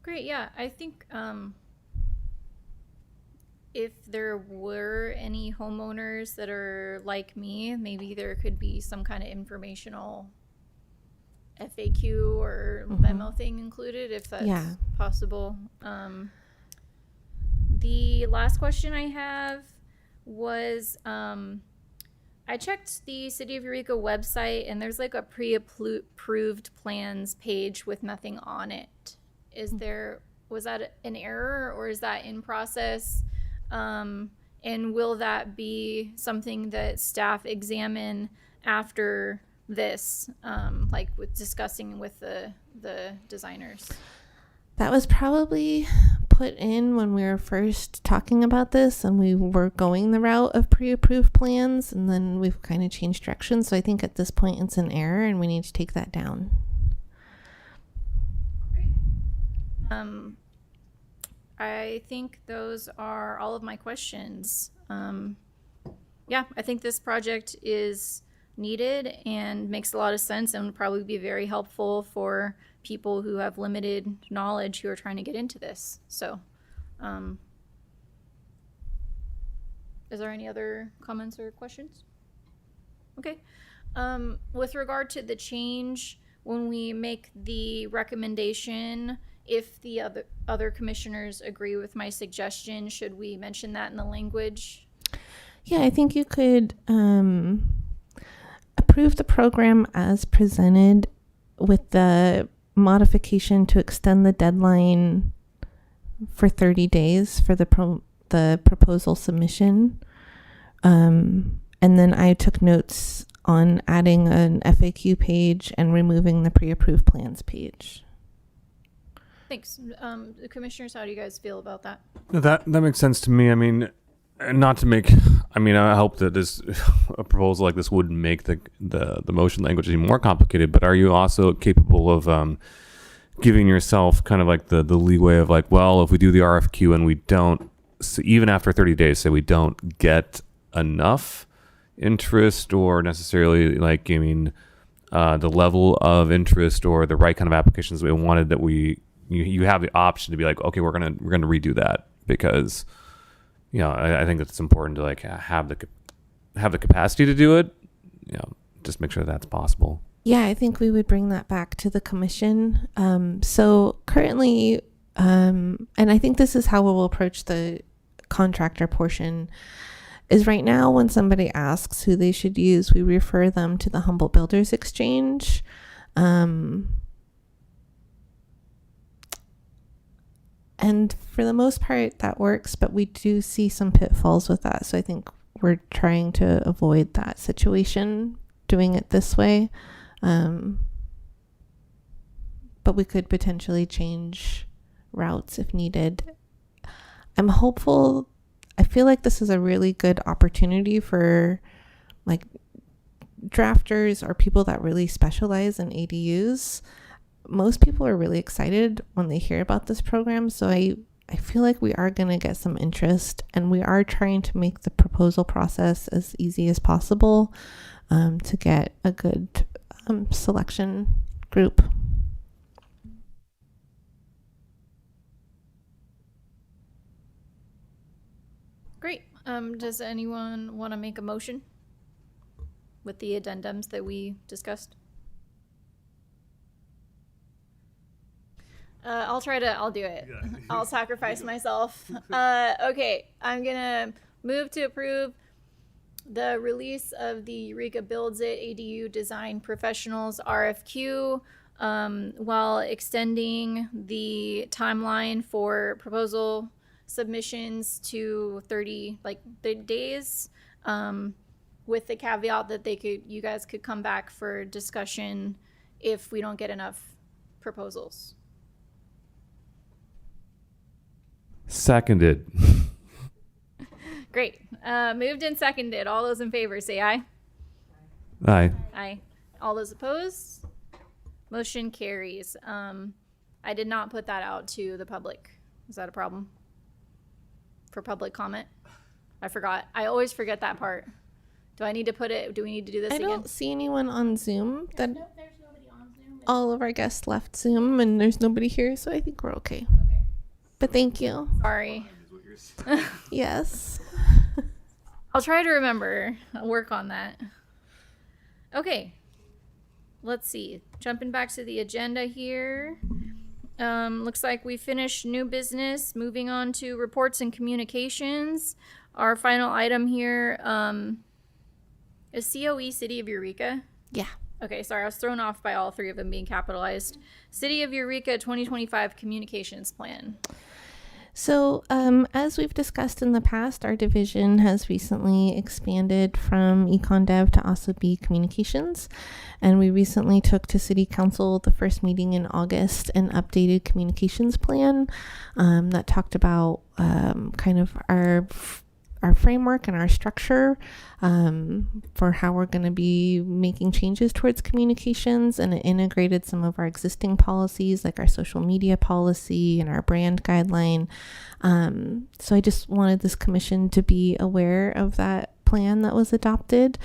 Great. Yeah, I think if there were any homeowners that are like me, maybe there could be some kind of informational FAQ or memo thing included, if that's possible. The last question I have was, I checked the City of Eureka website, and there's like a pre-approved plans page with nothing on it. Was that an error, or is that in process? And will that be something that staff examine after this, like with discussing with the designers? That was probably put in when we were first talking about this, and we were going the route of pre-approved plans, and then we've kind of changed direction. So I think at this point it's an error, and we need to take that down. I think those are all of my questions. Yeah, I think this project is needed and makes a lot of sense, and would probably be very helpful for people who have limited knowledge who are trying to get into this. So, is there any other comments or questions? Okay. With regard to the change, when we make the recommendation, if the other commissioners agree with my suggestion, should we mention that in the language? Yeah, I think you could approve the program as presented with the modification to extend the deadline for 30 days for the proposal submission. And then I took notes on adding an FAQ page and removing the pre-approved plans page. Thanks. The commissioners, how do you guys feel about that? That makes sense to me. I mean, not to make, I mean, I hope that this a proposal like this wouldn't make the motion language any more complicated, but are you also capable of giving yourself kind of like the leeway of like, well, if we do the RFQ and we don't, so even after 30 days, say we don't get enough interest, or necessarily like, I mean, the level of interest or the right kind of applications we wanted, that you have the option to be like, okay, we're gonna redo that, because you know, I think it's important to like have the capacity to do it. You know, just make sure that's possible. Yeah, I think we would bring that back to the commission. So currently, and I think this is how we'll approach the contractor portion, is right now when somebody asks who they should use, we refer them to the Humboldt Builders Exchange. And for the most part, that works, but we do see some pitfalls with that. So I think we're trying to avoid that situation, doing it this way. But we could potentially change routes if needed. I'm hopeful. I feel like this is a really good opportunity for like drafters or people that really specialize in ADUs. Most people are really excited when they hear about this program. So I feel like we are going to get some interest, and we are trying to make the proposal process as easy as possible to get a good selection group. Great. Does anyone want to make a motion with the addendums that we discussed? I'll do it. Yeah. I'll sacrifice myself. Okay, I'm gonna move to approve the release of the Eureka Builds It ADU Design Professionals RFQ while extending the timeline for proposal submissions to 30 days, with the caveat that you guys could come back for discussion if we don't get enough proposals. Seconded. Great. Moved and seconded. All those in favor say aye. Aye. Aye. All those opposed? Motion carries. I did not put that out to the public. Is that a problem? For public comment? I forgot. I always forget that part. Do we need to do this I again? don't see anyone on Zoom. There's nobody on Zoom. All of our guests left Zoom, and there's nobody here, so I think we're okay. But thank you. Sorry. Yes. I'll try to remember. I'll work on that. Okay. Let's see. Jumping back to the agenda here. Looks like we finished new business. Moving on to reports and communications. Our final item here is COE, City of Eureka. Yeah. Okay, sorry, I was thrown off by all three of them being capitalized. City of Eureka 2025 Communications Plan. So, as we've discussed in the past, our division has recently expanded from Econ Dev to also be Communications. And we recently took to City Council the first meeting in August an updated communications plan that talked about kind of our framework and our structure for how we're going to be making changes towards communications, and it integrated some of our existing policies like our social media policy and our brand guideline. So I just wanted this commission to be aware of that plan that was adopted.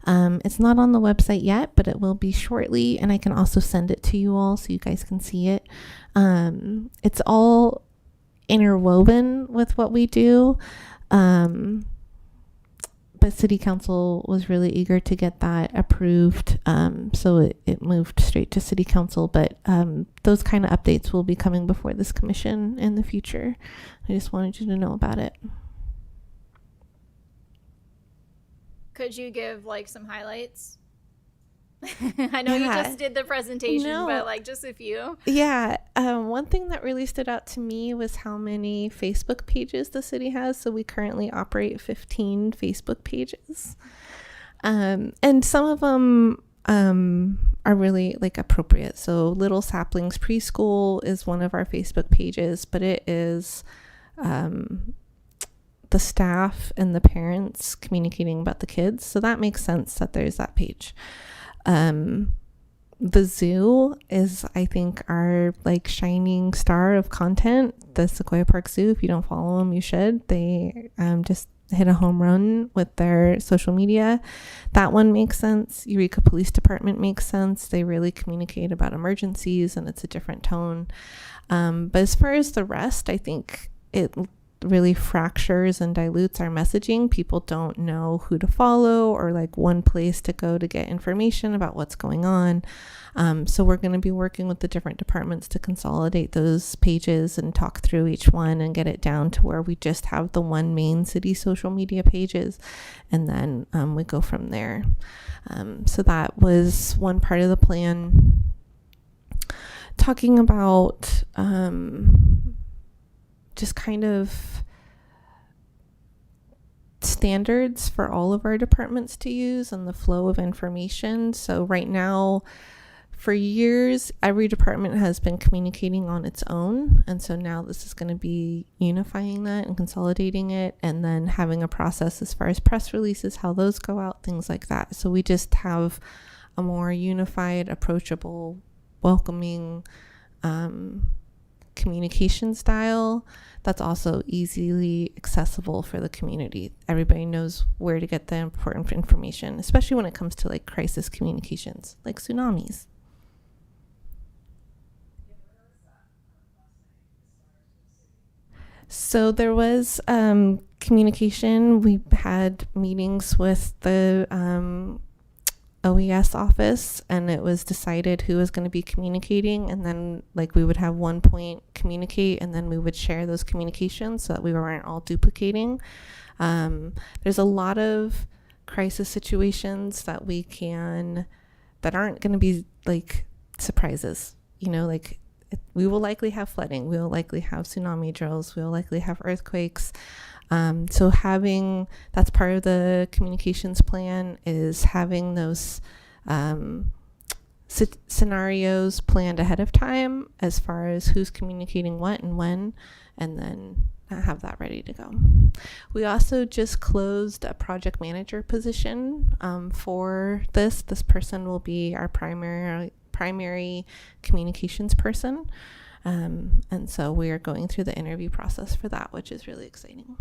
It's not on the website yet, but it will be shortly, and I can also send it to you all so you guys can see it. It's all interwoven with what we do. But City Council was really eager to get that approved, so it moved straight to City Council. But those kind of updates will be coming before this commission in the future. I just wanted you to know about it. Could you give some highlights? I know you just did the presentation, but just a few. Yeah. One thing that really stood out to me was how many Facebook pages the city has. So we currently operate 15 Facebook pages. And some of them are really appropriate. So Little Saplings Preschool is one of our Facebook pages, but it is the staff and the parents communicating about the kids. So that makes sense that there's that page. The zoo is, I think, our shining star of content. The Sequoia Park Zoo, if you don't follow them, you should. They just hit a home run with their social media. That one makes sense. Eureka Police Department makes sense. They really communicate about emergencies, and it's a different tone. But as far as the rest, I think it really fractures and dilutes our messaging. People don't know who to follow or one place to go to get information about what's going on. So we're going to be working with the different departments to consolidate those pages and talk through each one and get it down to where we just have the one main city social media pages, and then we go from there. So that was one part of the plan. Talking about just kind of standards for all of our departments to use and the flow of information. So right now, for years, every department has been communicating on its own. And so now this is going to be unifying that and consolidating it, and then having a process as far as press releases, how those go out, things like that. So we just have a more unified, approachable, welcoming communication style that's also easily accessible for the community. Everybody knows where to get the important information, especially when it comes to crisis communications, like tsunamis. So there was communication. We had meetings with the OES office, and it was decided who was going to be communicating, and then we would have one point communicate, and then we would share those communications so that we weren't all duplicating. There's a lot of crisis situations that aren't going to be surprises. Like we will likely have flooding, we will likely have tsunami drills, we will likely have earthquakes. So that's part of the communications plan, is having those scenarios planned ahead of time as far as who's communicating what and when, and then have that ready to go. We also just closed a project manager position for this. This person will be our primary communications person. And so we are going through the interview process for that, which is really exciting.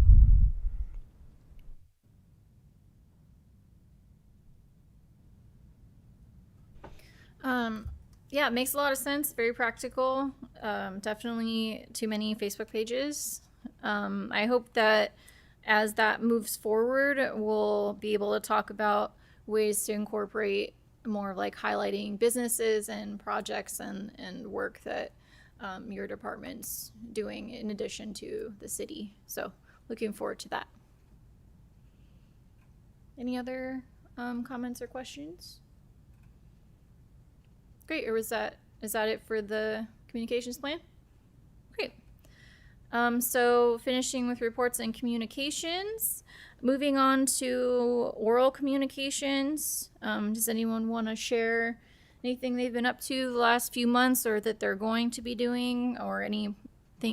Yeah, it makes a lot of sense. Very practical. Definitely too many Facebook pages. I hope that as that moves forward, we'll be able to talk about ways to incorporate more of like highlighting businesses and projects and work that your department's doing in addition to the city. So looking forward to that. Any other comments or questions? Great. Or is that it for the communications plan? Great. So finishing with reports and communications, moving on to oral communications. Does anyone want to share anything they've been up to the last few months, or that they're going to be doing, or any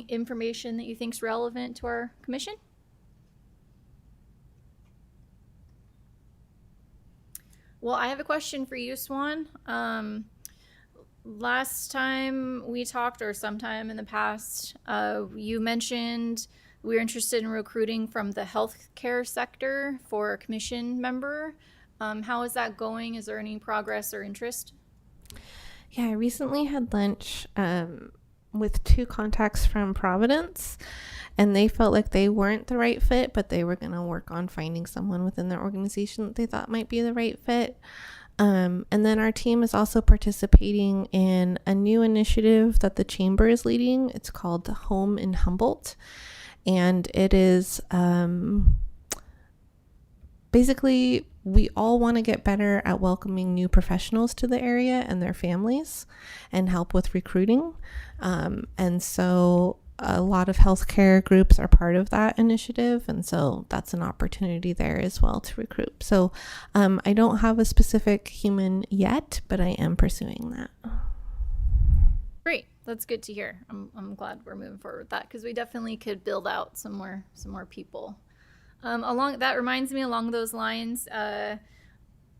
information that you think is relevant to our commission? Well, I have a question for you, Swan. Last time we talked, or sometime in the past, you mentioned we were interested in recruiting from the healthcare sector for a commission member. How is that going? Is there any progress or interest? Yeah, I recently had lunch with 2 contacts from Providence, and they felt like they weren't the right fit, but they were going to work on finding someone within their organization that they thought might be the right fit. And then our team is also participating in a new initiative that the chamber is leading. It's called Home in Humboldt. And it is basically, we all want to get better at welcoming new professionals to the area and their families and help with recruiting. And so a lot of healthcare groups are part of that initiative, and so that's an opportunity there as well to recruit. So I don't have a specific human yet, but I am pursuing that. Great, that's good to hear. I'm glad we're moving forward with that, because we definitely could build out some more people. That reminds me, along those lines, I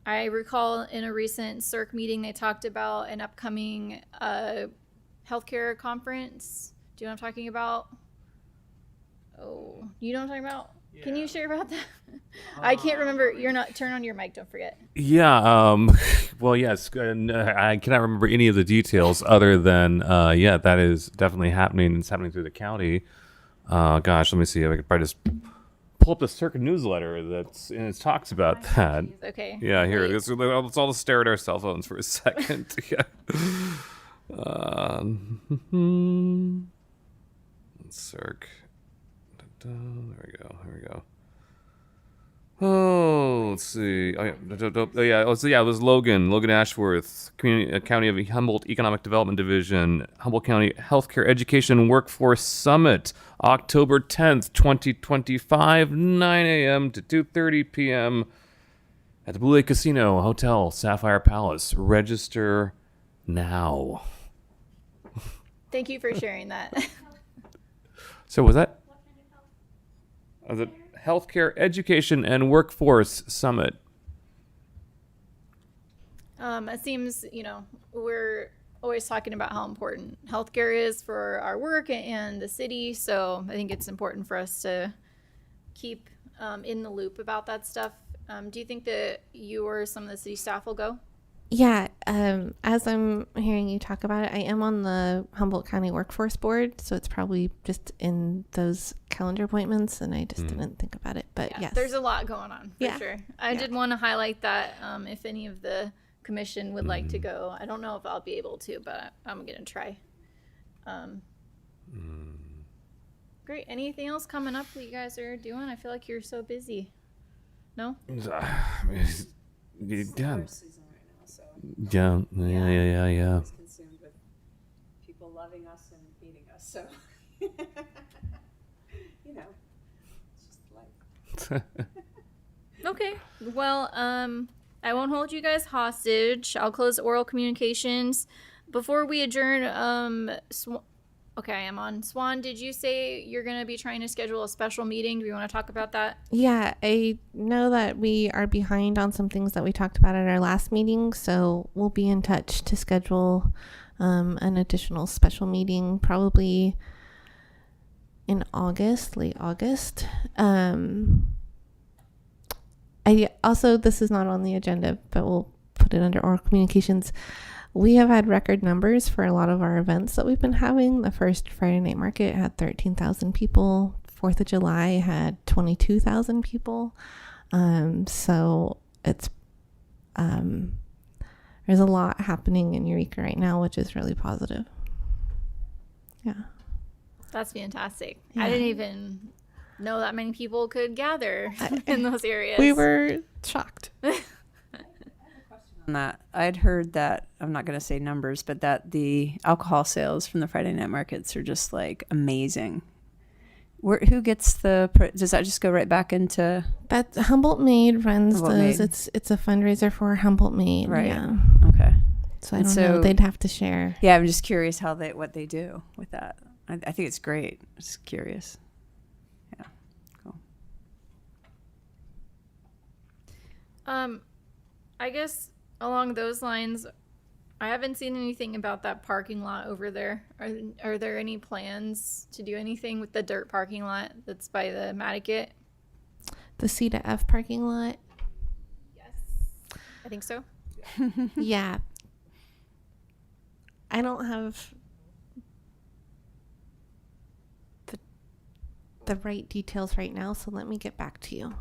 recall in a recent CERC meeting they talked about an upcoming healthcare conference. Do you know what I'm talking about? Oh, you know what I'm talking about? Yeah. Can you share about that? I can't remember. You're not. Turn on your mic. Don't forget. Yeah. Well, yes. I cannot remember any of the details other than, that is definitely happening. It's happening through the county. Gosh, let me see. I could probably just pull up the circuit newsletter and it talks about that. Okay. Yeah, here. Let's all just stare at our cell phones for a second. Yeah. Circ. There we go. Oh, let's see. It was Logan Ashworth, County of Humboldt Economic Development Division, Humboldt County Healthcare Education and Workforce Summit, October 10th, 2025, 9 a.m. to 2:30 p.m. at the Blue Lake Casino Hotel, Sapphire Palace. Register now. Thank you for sharing that. So was that? The Healthcare Education and Workforce Summit. It seems, we're always talking about how important healthcare is for our work and the city. So I think it's important for us to keep in the loop about that stuff. Do you think that you or some of the city staff will go? Yeah, as I'm hearing you talk about it, I am on the Humboldt County Workforce Board, so it's probably just in those calendar appointments, and I just didn't think about it. But yes, there's a lot going on for sure. I did want to highlight that if any of the commission would like to go. I don't know if I'll be able to, but I'm going to try. Great. Anything else coming up that you guys are doing? I feel like you're so busy. No? Yeah. loving us and feeding us. So, it's just life. Okay. Well, I won't hold you guys hostage. I'll close oral communications. Before we adjourn, okay, I am on. Swan, did you say you're going to be trying to schedule a special meeting? Do we want to talk about that? Yeah, I know that we are behind on some things that we talked about at our last meeting, so we'll be in touch to schedule an additional special meeting, probably in August, late August. I also, this is not on the agenda, but we'll put it under oral communications. We have had record numbers for a lot of our events that we've been having. The first Friday Night Market had 13,000 people. 4th of July had 22,000 people. So it's, there's a lot happening in Eureka right now, which is really positive. Yeah. That's fantastic. Yeah. I didn't even know that many people could gather in those areas. We were shocked. On that, I'd heard that, I'm not going to say numbers, but that the alcohol sales from the Friday night markets are just like amazing. Who gets does that just go right back into? That Humboldt Maid runs Humboldt those. Maid. It's a fundraiser for Humboldt Maid. Right. Yeah. Okay. So I don't know. They'd have to share. Yeah, I'm just curious what they do with that. I think it's great. Just curious. Yeah. Cool. I guess along those lines, I haven't seen anything about that parking lot over there. Are there any plans to do anything with the dirt parking lot that's by the Madigat? The C to F parking lot. Yes. I think so. Yeah. I don't have the right details right now, so let me get back to you.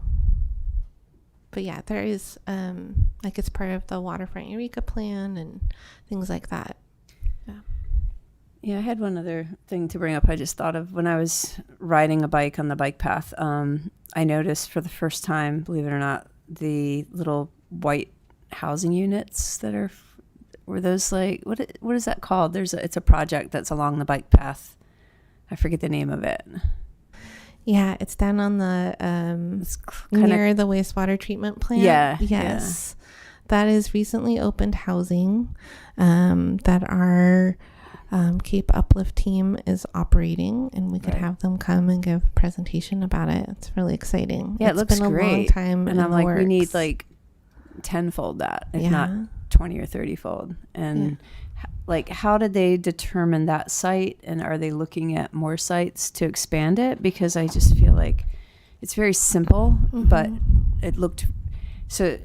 But yeah, there is like it's part of the Waterfront Eureka plan and things like that. Yeah. Yeah, I had one other thing to bring up. I just thought of when I was riding a bike on the bike path. I noticed for the first time, believe it or not, the little white housing units that were those like what is that called? It's a project that's along the bike path. I forget the name of it. Yeah, it's down on the near the wastewater treatment plant. Yeah. Yes. Yeah. That is recently opened housing that our Cape Uplift team is operating, and we could have them come and give a presentation about it. It's really exciting. Yeah, it's it looks been a great. long time. And I'm like, works. we need like 10-fold that, if not 20 or 30-fold. And like, how did they determine that site? And are they looking at more sites to expand it? Because I just feel like it's very simple, but it looked so.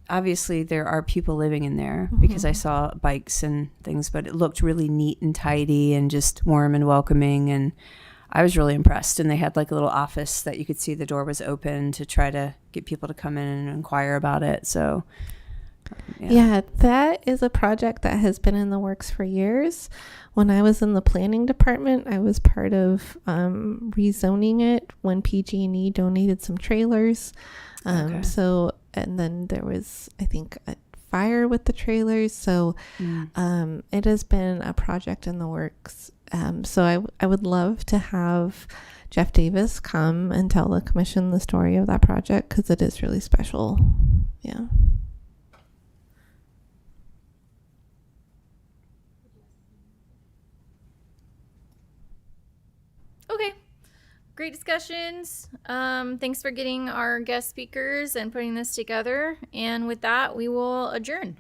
Obviously, there are people living in there because I saw bikes and things, but it looked really neat and tidy and just warm and welcoming. And I was really impressed. And they had like a little office that you could see the door was open to try to get people to come in and inquire about it. So, yeah, that is a project that has been in the works for years. When I was in the planning department, I was part of rezoning it when PG&E donated some trailers. So, and then there was, I think, a fire with the trailers. So it has been a project in the works. So I would love to have Jeff Davis come and tell the commission the story of that project, because it is really special. Yeah. Okay. Great discussions. Thanks for getting our guest speakers and putting this together. And with that, we will adjourn.